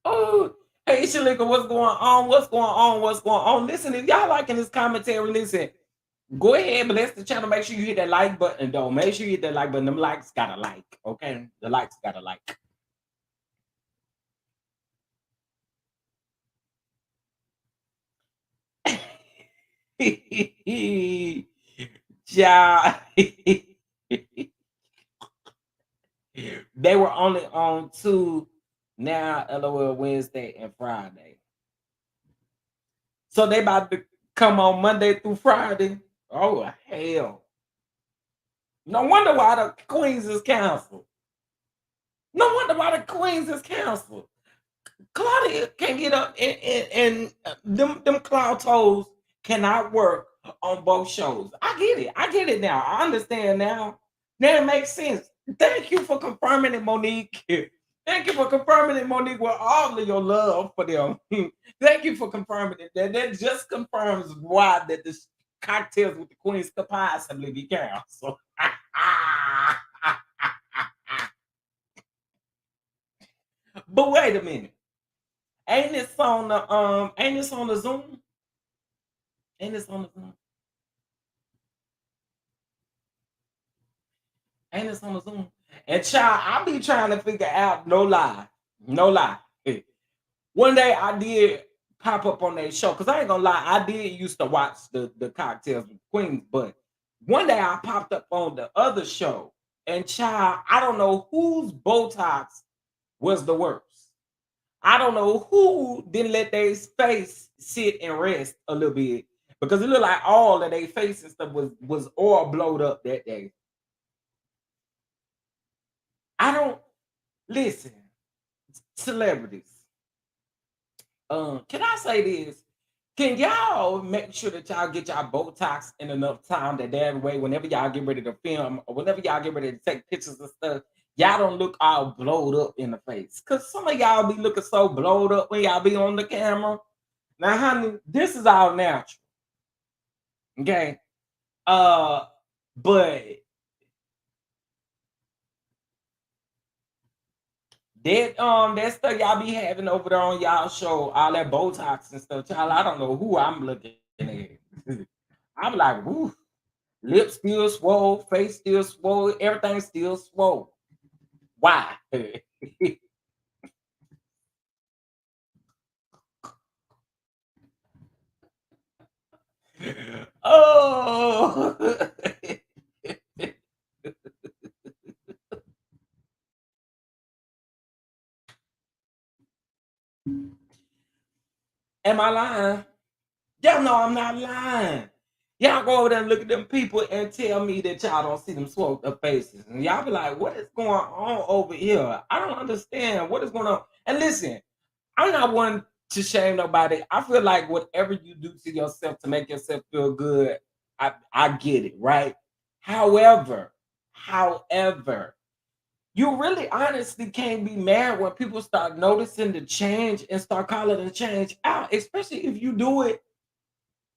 Oh, hey Shalika, what's going on? What's going on? What's going on? Listen, if y'all liking this commentary, listen, go ahead, bless the channel. Make sure you hit that like button, though. Make sure you hit that like button. Them likes got a like, okay? The likes got a like. Yeah. They were only on two now, LOL Wednesday and Friday. So they about to come on Monday through Friday. Oh hell. No wonder why the Queens is canceled. No wonder why the Queens is canceled. Claudia can't get up and them cloud toes cannot work on both shows. I get it. I get it now. I understand now. Now it makes sense. Thank you for confirming it, Monique. Thank you for confirming it, Monique, with all of your love for them. Thank you for confirming it. That just confirms why that the cocktails with the Queens could possibly be canceled. But wait a minute. Ain't this on the Zoom? Ain't this on the Zoom? And it's on the Zoom. And child, I be trying to figure out, no lie, no lie. One day I did pop up on that show because I ain't gonna lie, I did used to watch the Cocktails with Queens, but one day I popped up on the other show, and child, I don't know whose Botox was the worst. I don't know who didn't let their face sit and rest a little bit because it looked like all of their face and stuff was all blowed up that day. I don't listen, celebrities. Can I say this? Can y'all make sure that y'all get y'all Botox in enough time that that way, whenever y'all get ready to film or whenever y'all get ready to take pictures and stuff, y'all don't look all blowed up in the face? Cause some of y'all be looking so blowed up when y'all be on the camera. Now, honey, this is all natural. Okay. Uh, but that stuff y'all be having over there on y'all show, all that Botox and stuff, child. I don't know who I'm looking at. I'm like, woo, lips still swole, face still swole, everything still swole. Why? Oh, am I lying? Y'all know I'm not lying. Y'all go over there and look at them people and tell me that y'all don't see them swole up faces. And y'all be like, what is going on over here? I don't understand what is going on. And listen, I'm not one to shame nobody. I feel like whatever you do to yourself to make yourself feel good, I get it, right? However, however, you really honestly can't be mad when people start noticing the change and start calling the change out, especially if you do it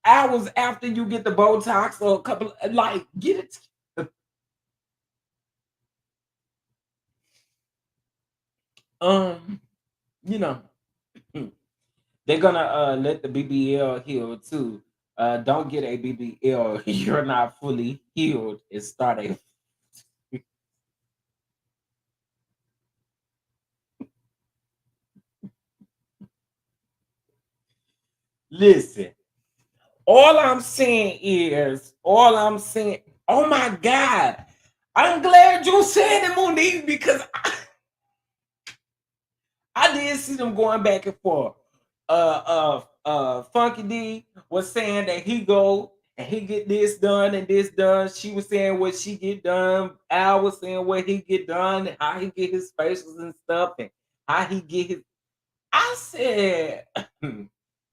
hours after you get the Botox or a couple like get it. Um, you know, they're gonna let the BBL heal too. Don't get a BBL. You're not fully healed. It started. Listen, all I'm saying. Oh my God, I'm glad you said it, Monique, because I did see them going back and forth. Funky D was saying that he go and he get this done and this done. She was saying what she get done. Al was saying what he get done and how he get his facials and stuff and how he get his. I said,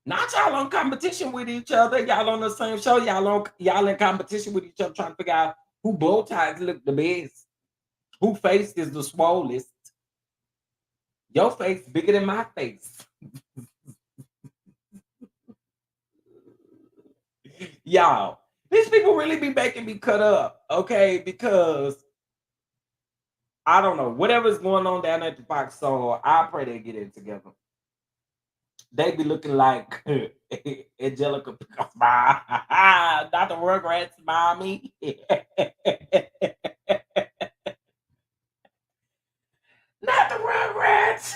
not y'all on competition with each other. Y'all on the same show. Y'all in competition with each other trying to figure out who bow ties look the best. Who face is the swollest. Your face bigger than my face. Y'all, these people really be making me cut up, okay? Because I don't know whatever's going on down at the Fox. So I pray they get it together. They be looking like Angelica Pickles, not the Rugrats, mommy. Not the Rugrats.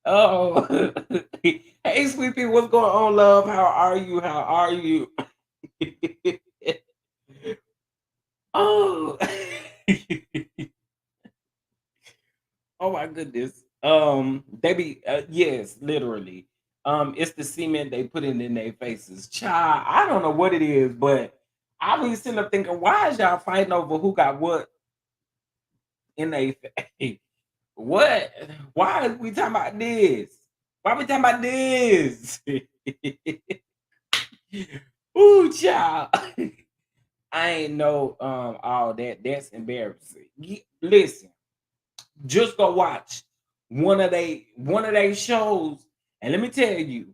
Oh, hey, sweetie, what's going on, love? How are you? How are you? Oh, oh my goodness. They be yes, literally. It's the cement they put in their faces. Child, I don't know what it is, but I be sitting up thinking, why is y'all fighting over who got what in their face? What? Why are we talking about this? Why are we talking about this? Ooh, child. I ain't know all that. That's embarrassing. Listen, just go watch one of they shows, and let me tell you,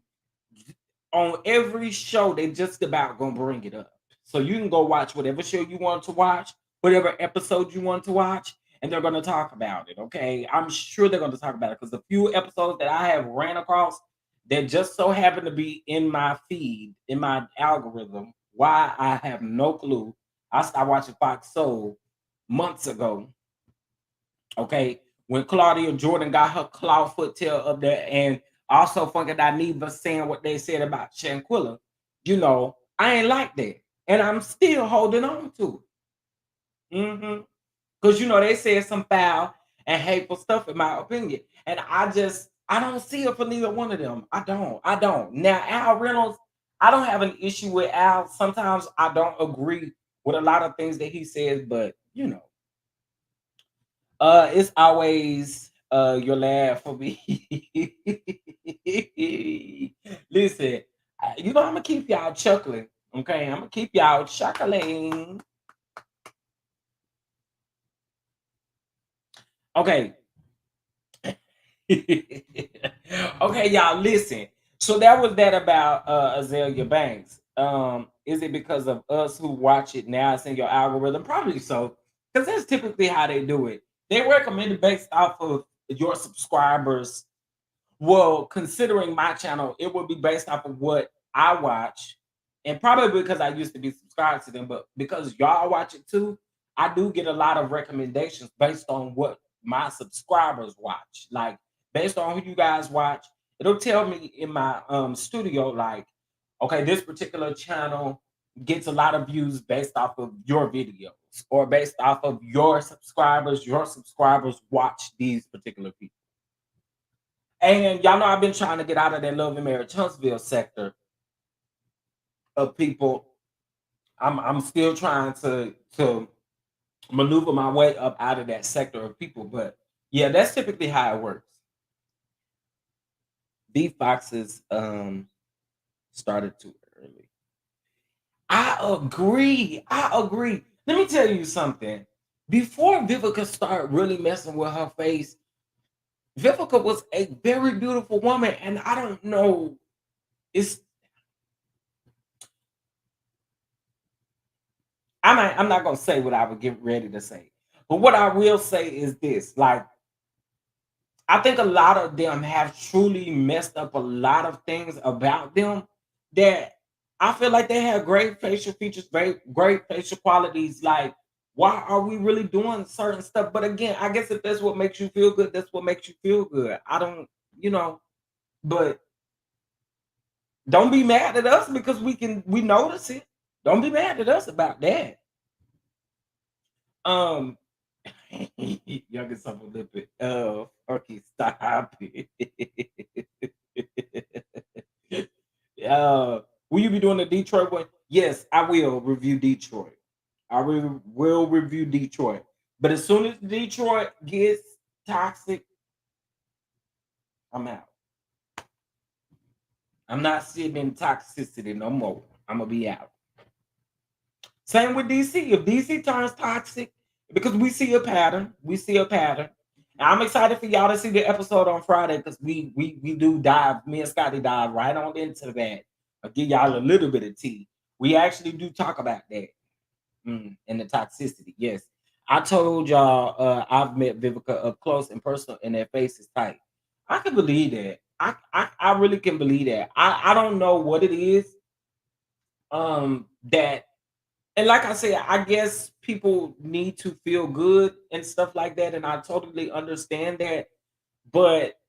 on every show they just about gonna bring it up. So you can go watch whatever show you want to watch, whatever episode you want to watch, and they're going to talk about it. Okay, I'm sure they're going to talk about it because the few episodes that I have ran across that just so happen to be in my feed, in my algorithm, why I have no clue. I stopped watching Fox Soul months ago. Okay, when Claudia Jordan got her claw foot tail up there, and also fucking Dineva saying what they said about Shanquilla, I ain't like that, and I'm still holding on to it. Because they said some foul and hateful stuff, in my opinion, and I don't see it for neither one of them. I don't. Now Al Reynolds, I don't have an issue with Al. Sometimes I don't agree with a lot of things that he says, but it's always your laugh for me. Listen, I'm gonna keep y'all chuckling. Okay, I'm gonna keep y'all chuckling. Okay. Okay, y'all, listen. So that was that about Azealia Banks. Is it because of us who watch it now? It's in your algorithm, probably so, because that's typically how they do it. They recommend it based off of your subscribers. Well, considering my channel, it would be based off of what I watch, and probably because I used to be subscribed to them, but because y'all watch it too, I do get a lot of recommendations based on what my subscribers watch. Like based on who you guys watch, it'll tell me in my studio, like, okay, this particular channel gets a lot of views based off of your videos or based off of your subscribers. Your subscribers watch these particular people. And y'all know I've been trying to get out of that Love and Marriage Huntsville sector of people. I'm still trying to maneuver my way up out of that sector of people. But yeah, that's typically how it works. The Foxes started too early. I agree. I agree. Let me tell you something. Before Vivica started really messing with her face, Vivica was a very beautiful woman, and I don't know. It's I'm not gonna say what I would get ready to say, but what I will say is this: like, I think a lot of them have truly messed up a lot of things about them that I feel like they have great facial features, great facial qualities. Like, why are we really doing certain stuff? But again, I guess if that's what makes you feel good, that's what makes you feel good. I don't, but don't be mad at us because we notice it. Don't be mad at us about that. Um, youngest son of a lipid. Okay, stop it. Will you be doing the Detroit one? Yes, I will review Detroit. I will review Detroit. But as soon as Detroit gets toxic, I'm out. I'm not sitting in toxicity no more. I'm gonna be out. Same with DC. If DC turns toxic, because we see a pattern. And I'm excited for y'all to see the episode on Friday because we do dive. Me and Scotty dive right on into that. I'll give y'all a little bit of tea. We actually do talk about that and the toxicity. Yes, I told y'all I've met Vivica up close and personal, and their face is tight. I can believe that. I really can believe that. I don't know what it is that, and like I said, I guess people need to feel good and stuff like that, and I totally understand that. But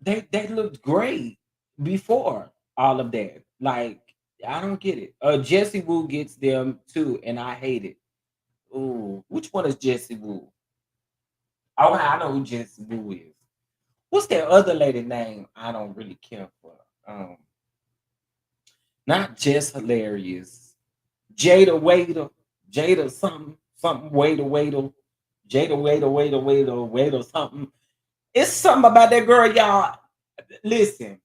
they looked great before all of that. Like, I don't get it. Jesse Wu gets them too, and I hate it. Ooh, which one is Jesse Wu? Oh, I know who Jesse Wu is. What's that other lady name? I don't really care for. Um, Not just hilarious. Jada Waiter, Jada something Waiter, Jada Waiter something. It's something about that girl, y'all. Listen,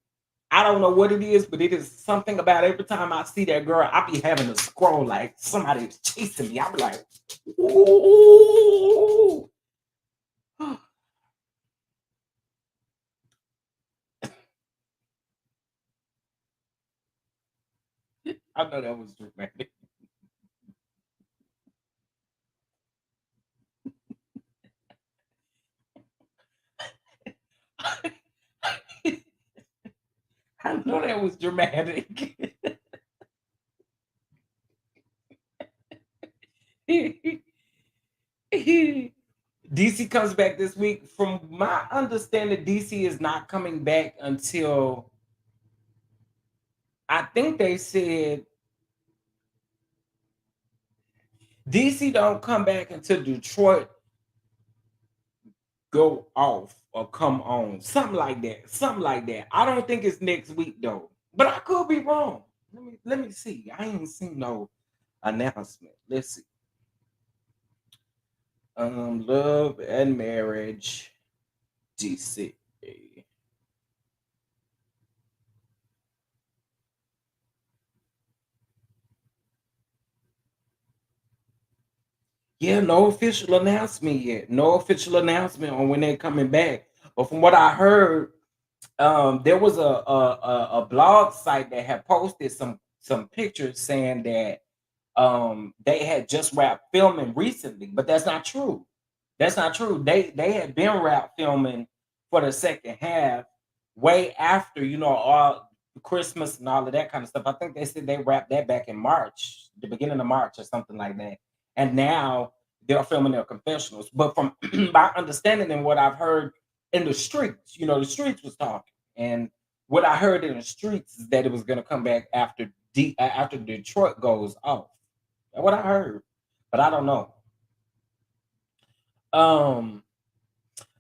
I don't know what it is, but it is something about every time I see that girl, I be having to scroll like somebody is chasing me. I be like, ooh. I know that was dramatic. know that was dramatic. DC comes back this week. From my understanding, DC is not coming back until I think they said DC don't come back until Detroit go off or come on. Something like that. Something like that. I don't think it's next week though. But I could be wrong. Let me see. I ain't seen no announcement. Let's see. Love and Marriage DC. Yeah, no official announcement yet. No official announcement on when they're coming back. But from what I heard, there was a blog site that had posted some pictures saying that they had just wrapped filming recently, but that's not true. That's not true. They had been wrapped filming for the second half way after, all Christmas and all of that kind of stuff. I think they said they wrapped that back in March, the beginning of March or something like that. And now they're filming their confessionals. But from my understanding and what I've heard in the streets, the streets was talking. And what I heard in the streets is that it was going to come back after Detroit goes off. That's what I heard, but I don't know. Um,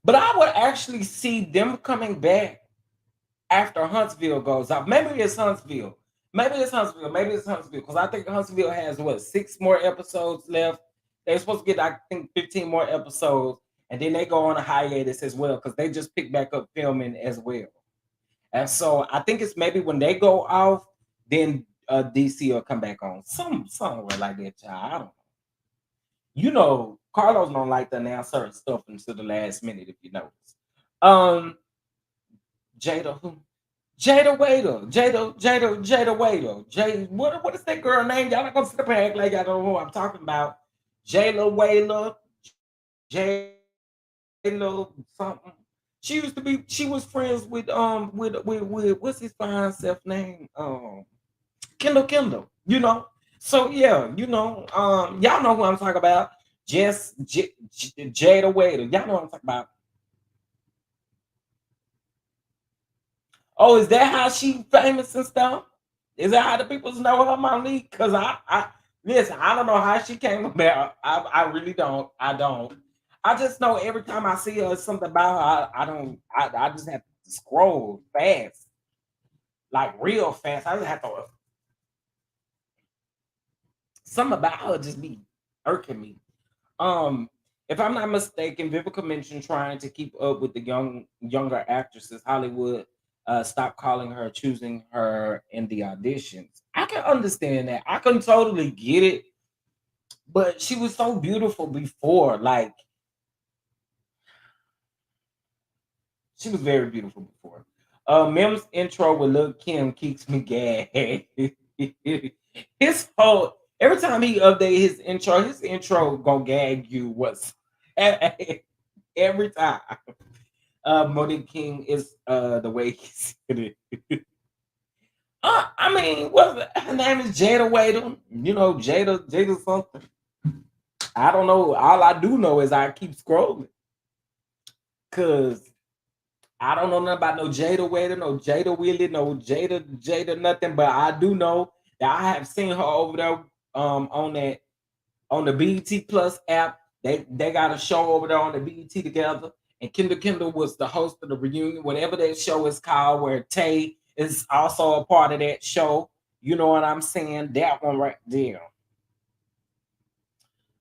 but I would actually see them coming back after Huntsville goes off. Maybe it's Huntsville. Maybe it's Huntsville. Maybe it's Huntsville because I think Huntsville has what 6 more episodes left. They're supposed to get, I think, 15 more episodes, and then they go on a hiatus as well because they just pick back up filming as well. And so I think it's maybe when they go off, then DC will come back on somewhere like that. Child. I don't know. Carlos don't like to announce certain stuff until the last minute, if you notice. Um, Jada who? Jada Waiter. Jada Waiter. What is that girl name? Y'all not gonna sit up and act like y'all don't know who I'm talking about. Jayla Waiter. Jayla something. She was friends with what's his fine self name? Kendall. So yeah, y'all know who I'm talking about. Jada Waiter. Y'all know what I'm talking about. Oh, is that how she famous and stuff? Is that how the people know her, Monique? Cause I listen, I don't know how she came about. I really don't. I don't. I just know every time I see her, something about her. I don't. I just have to scroll fast, like real fast. I just have to. Something about her just be irking me. Um, if I'm not mistaken, Vivica mentioned trying to keep up with the younger actresses. Hollywood stopped calling her, choosing her in the auditions. I can understand that. I can totally get it. But she was so beautiful before. Like she was very beautiful before. Mim's intro with Lil Kim keeps me gagged. His whole every time he update his intro gonna gag you. What's every time? Monique King is the way he said it. I mean, her name is Jada Waiter. Jada something. I don't know. All I do know is I keep scrolling because I don't know nothing about no Jada Waiter, no Jada Willie, no Jada nothing. But I do know that I have seen her over there on the BET Plus app. They got a show over there on the BET together. And Kendall was the host of the reunion, whatever that show is called, where Tay is also a part of that show. You know what I'm saying? That one right there.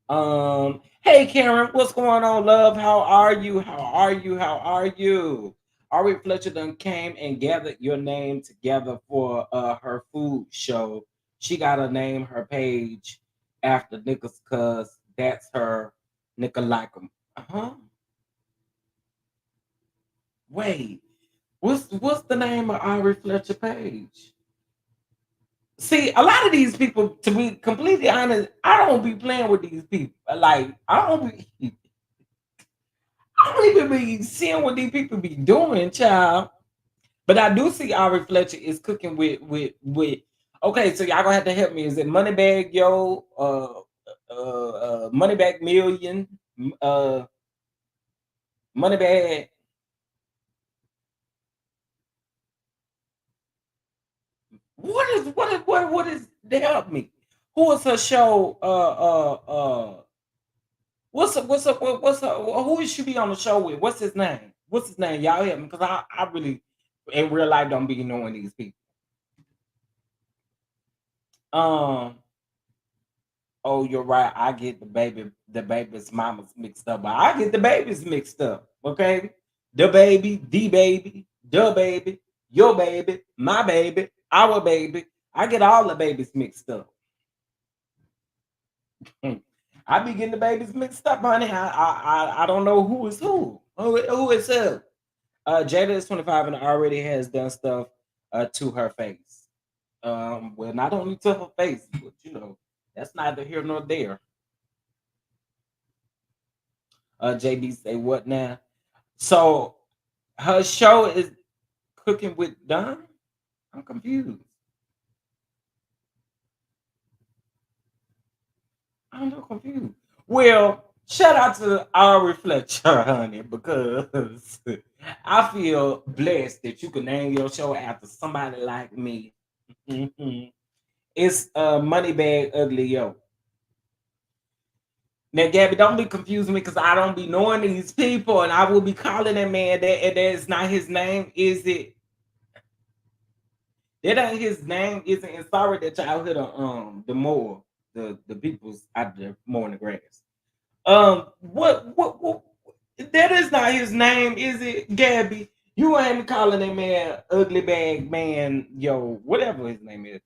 Hey Karen, what's going on, love? How are you? How are you? How are you? Ari Fletcher done came and gathered your name together for her food show. She gotta name her page after Nichols cause that's her Nicolaicum. Uh-huh. Wait, what's the name of Ari Fletcher page? See, a lot of these people, to be completely honest, I don't be playing with these people. Like, I don't even be seeing what these people be doing, child. But I do see Ari Fletcher is cooking with. Okay, so y'all gonna have to help me. Is it Moneybag Yo? Moneybag Million. Uh, Moneybag. What is? Help me. Who is her show? What's her? Who is she be on the show with? What's his name? What's his name? Y'all help me, because I really in real life don't be knowing these people. Um. Oh, you're right. I get the baby's mamas mixed up. But I get the babies mixed up. Okay, the baby, the baby, your baby, my baby, our baby. I get all the babies mixed up. Hmm. I be getting the babies mixed up, honey. I don't know who is who. Who is who? Jada is 25 and already has done stuff to her face. Well, not only to her face, but that's neither here nor there. JB say what now? So her show is cooking with Don. I'm confused. I'm not confused. Well, shout out to our Fletcher, honey, because I feel blessed that you can name your show after somebody like me. Mhm. It's Moneybag Ugly Yo. Now, Gabby, don't be confusing me because I don't be knowing these people, and I will be calling that man that, and that's not his name, is it? That ain't his name, isn't it? Sorry that y'all hit the more the people's out there mowing the grass. What that is not his name, is it, Gabby? You ain't calling that man ugly bag man, yo, whatever his name is.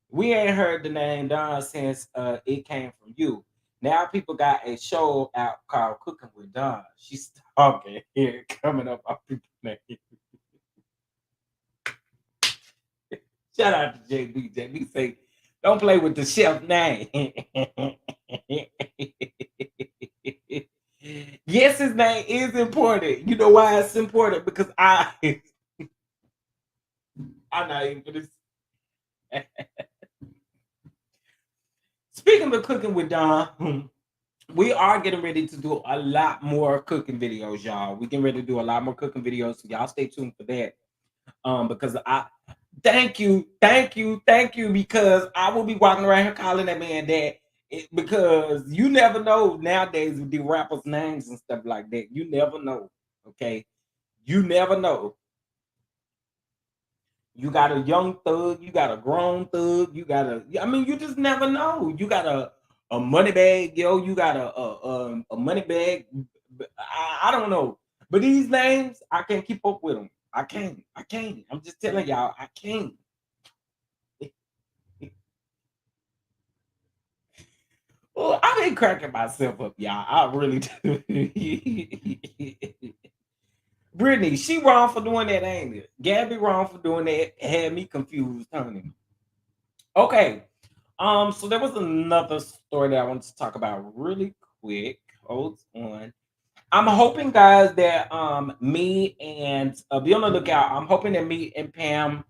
We ain't heard the name Don since it came from you. Now people got a show out called Cooking with Don. She's talking here, coming up off people's name. Shout out to JB. JB say, don't play with the chef name. Yes, his name is important. You know why it's important? Because I'm not even gonna. Speaking of cooking with Don, we are getting ready to do a lot more cooking videos, y'all. We getting ready to do a lot more cooking videos, so y'all stay tuned for that. Because I thank you, because I will be walking around here calling that man that. Because you never know nowadays with the rappers' names and stuff like that. You never know. Okay, you never know. You got a young thug, you got a grown thug, you got a. I mean, you just never know. You got a money bag, yo. You got a money bag. I don't know, but these names I can't keep up with them. I can't. I can't. I'm just telling y'all, I can't. Well, I been cracking myself up, y'all. I really do. Brittany, she wrong for doing that, ain't it? Gabby wrong for doing that. Had me confused, honey. Okay. So there was another story that I wanted to talk about really quick. Hold on. I'm hoping, guys, that me and be on the lookout. I'm hoping that me and Pam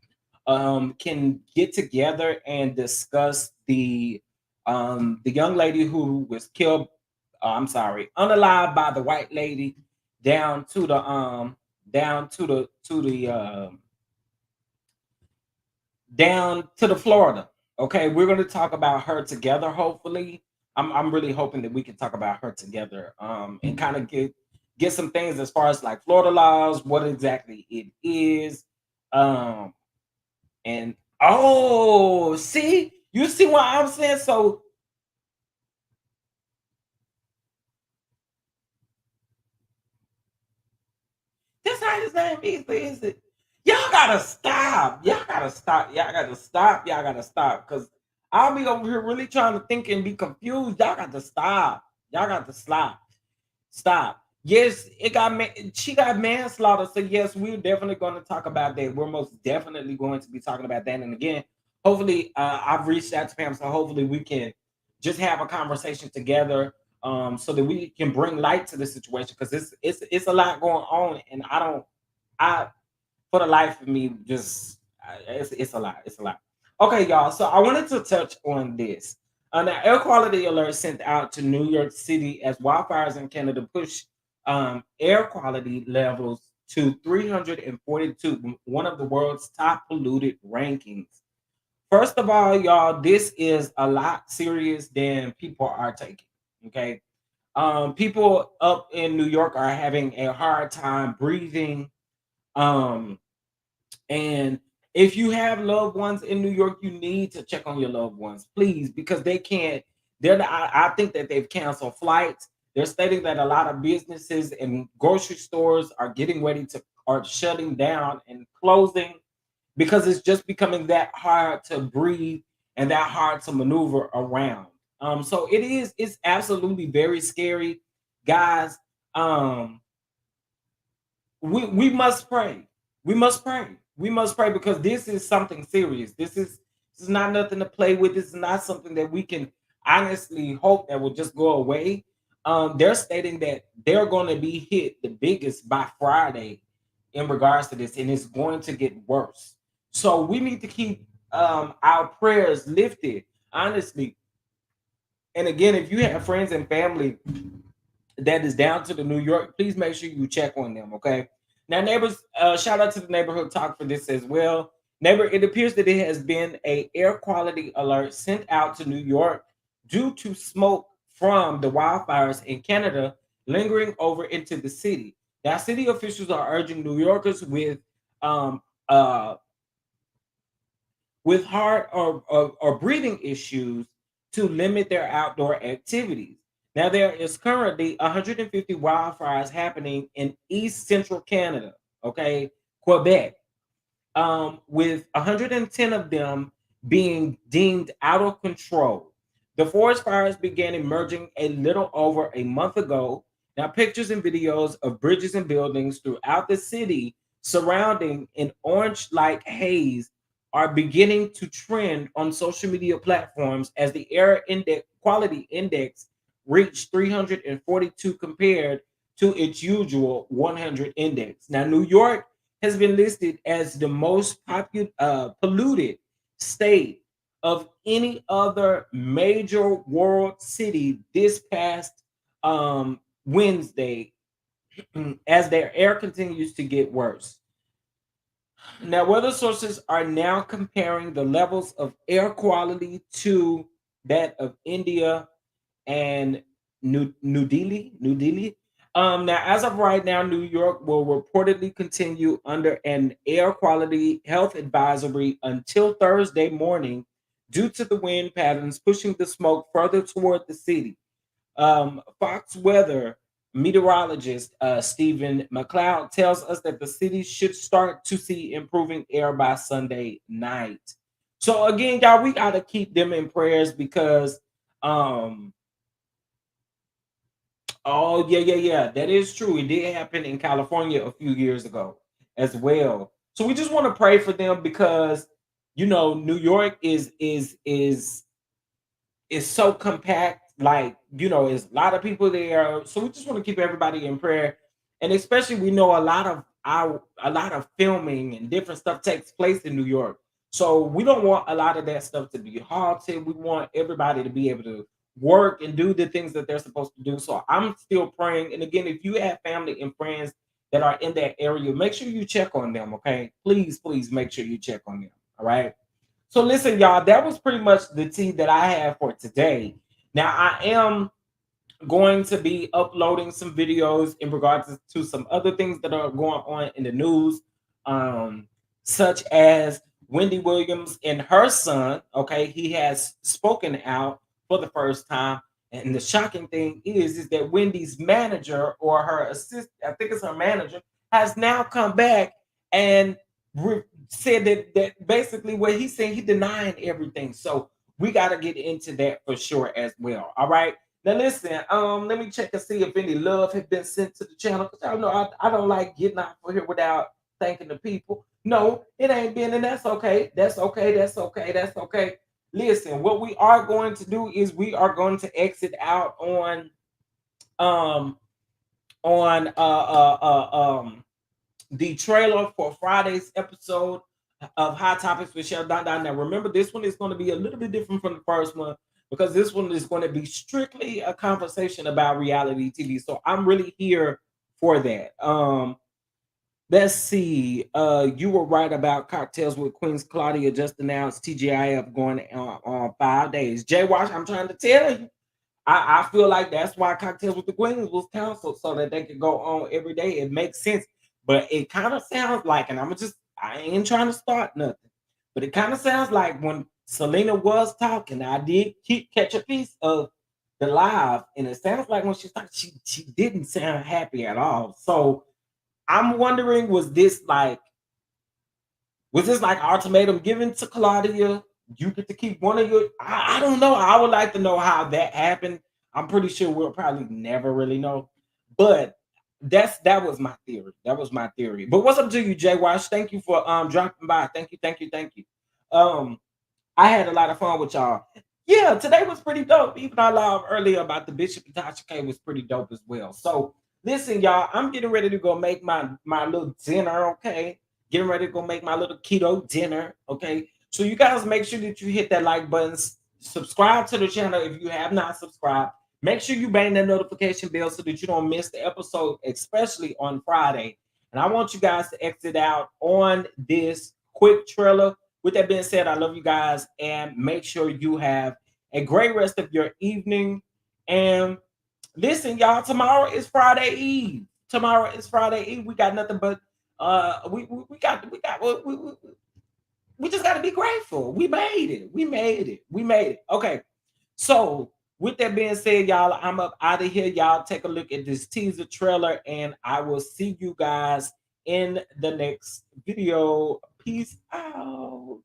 can get together and discuss the young lady who was killed. I'm sorry, unalive by the white lady down to the down to the Florida. Okay, we're going to talk about her together. Hopefully, I'm really hoping that we can talk about her together. And kind of get some things as far as like Florida laws, what exactly it is. Um, and oh, see, you see what I'm saying? So that's how his name is it? Y'all gotta stop. Y'all gotta stop. Y'all gotta stop. Y'all gotta stop. Cause I'll be over here really trying to think and be confused. Y'all got to stop. Y'all got to stop. Stop. Yes, she got manslaughter. So yes, we're definitely going to talk about that. We're most definitely going to be talking about that. And again, hopefully, I've reached out to Pam, so hopefully we can just have a conversation together, so that we can bring light to the situation, because it's a lot going on, and I don't I for the life of me, just it's a lot. It's a lot. Okay, y'all. So I wanted to touch on this. Now, air quality alert sent out to New York City as wildfires in Canada push air quality levels to 342, one of the world's top polluted rankings. First of all, y'all, this is a lot serious than people are taking. Okay, people up in New York are having a hard time breathing. Um, and if you have loved ones in New York, you need to check on your loved ones, please, because they can't. I think that they've canceled flights. They're stating that a lot of businesses and grocery stores are getting ready to are shutting down and closing because it's just becoming that hard to breathe and that hard to maneuver around. So it's absolutely very scary, guys. Um, we must pray. We must pray. We must pray because this is something serious. This is not nothing to play with. This is not something that we can honestly hope that will just go away. They're stating that they're going to be hit the biggest by Friday in regards to this, and it's going to get worse. So we need to keep our prayers lifted, honestly. And again, if you have friends and family that is down to the New York, please make sure you check on them. Okay. Now, neighbors, shout out to the neighborhood talk for this as well. Neighbor, it appears that it has been a air quality alert sent out to New York due to smoke from the wildfires in Canada lingering over into the city. Now, city officials are urging New Yorkers um, uh, with heart or breathing issues to limit their outdoor activities. Now, there is currently 150 wildfires happening in East Central Canada, okay, Quebec, with 110 of them being deemed out of control. The forest fires began emerging a little over a month ago. Now, pictures and videos of bridges and buildings throughout the city surrounding an orange like haze are beginning to trend on social media platforms as the air index quality index reached 342 compared to its usual 100 index. Now, New York has been listed as the most polluted state of any other major world city this past Wednesday as their air continues to get worse. Now, weather sources are now comparing the levels of air quality to that of India and New Delhi. Now, as of right now, New York will reportedly continue under an air quality health advisory until Thursday morning due to the wind patterns pushing the smoke further toward the city. Fox Weather meteorologist Stephen McLeod tells us that the city should start to see improving air by Sunday night. So again, y'all, we got to keep them in prayers because um oh yeah, yeah, yeah. That is true. It did happen in California a few years ago as well. So we just want to pray for them because New York is so compact. Like, there's a lot of people there. So we just want to keep everybody in prayer. And especially we know a lot of filming and different stuff takes place in New York. So we don't want a lot of that stuff to be halted. We want everybody to be able to work and do the things that they're supposed to do. So I'm still praying. And again, if you have family and friends that are in that area, make sure you check on them. Okay. Please, please make sure you check on them. All right. So listen, y'all, that was pretty much the tea that I have for today. Now I am going to be uploading some videos in regards to some other things that are going on in the news, um, such as Wendy Williams and her son. Okay, he has spoken out for the first time, and the shocking thing is that Wendy's manager or her assistant, I think it's her manager, has now come back and said that basically what he's saying, he denying everything. So we got to get into that for sure as well. All right. Now listen, let me check and see if any love has been sent to the channel. Because y'all know I don't like getting out for here without thanking the people. No, it ain't been, and that's okay. That's okay. That's okay. That's okay. Listen, what we are going to do is we are going to exit out um on the trailer for Friday's episode of Hot Topics with Chef Don Don. Now, remember, this one is going to be a little bit different from the first one because this one is going to be strictly a conversation about reality TV. So I'm really here for that. Let's see. You were right about Cocktails with Queens. Claudia just announced TGIF going on 5 days. Jay Wash, I'm trying to tell you. I feel like that's why Cocktails with the Queens was canceled so that they could go on every day. It makes sense. But it kind of sounds like, and I ain't trying to start nothing, but it kind of sounds like when Selena was talking, I did catch a piece of the live, and it sounds like when she talked, she didn't sound happy at all. So I'm wondering, was this like ultimatum given to Claudia? You get to keep one of your. I don't know. I would like to know how that happened. I'm pretty sure we'll probably never really know. But that was my theory. That was my theory. But what's up to you, Jay Wash? Thank you for dropping by. Thank you, thank you, thank you. Um, I had a lot of fun with y'all. Yeah, today was pretty dope. Even our live earlier about the Bishop and Tasha K was pretty dope as well. So listen, y'all, I'm getting ready to go make my little dinner. Okay, getting ready to go make my little keto dinner. Okay, so you guys make sure that you hit that like button, subscribe to the channel if you have not subscribed. Make sure you bang that notification bell so that you don't miss the episode, especially on Friday. And I want you guys to exit out on this quick trailer. With that being said, I love you guys and make sure you have a great rest of your evening. And listen, y'all, tomorrow is Friday Eve. Tomorrow is Friday Eve. We got nothing but we just got to be grateful. We made it. We made it. We made it. Okay. So, with that being said, y'all, I'm up out of here. Y'all take a look at this teaser trailer, and I will see you guys in the next video. Peace out.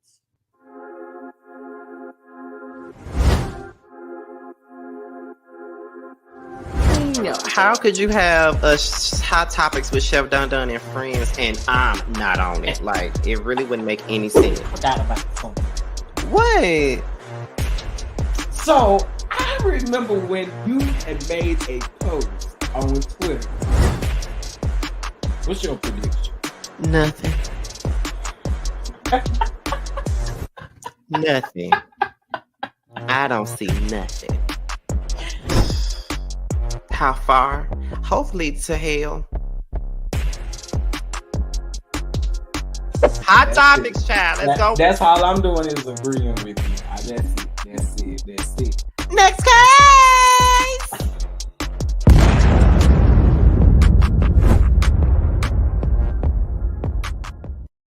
How could you have a Hot Topics with Chef Don Don and friends and I'm not on it? Like, it really wouldn't make any sense. Forgot about something. What? So, I remember when you had made a post on Twitter. What's your prediction? Nothing. Nothing. I don't see nothing. How far? Hopefully to hell. Hot Topics, child. Let's go. That's all I'm doing is agreeing with you. That's it. That's it.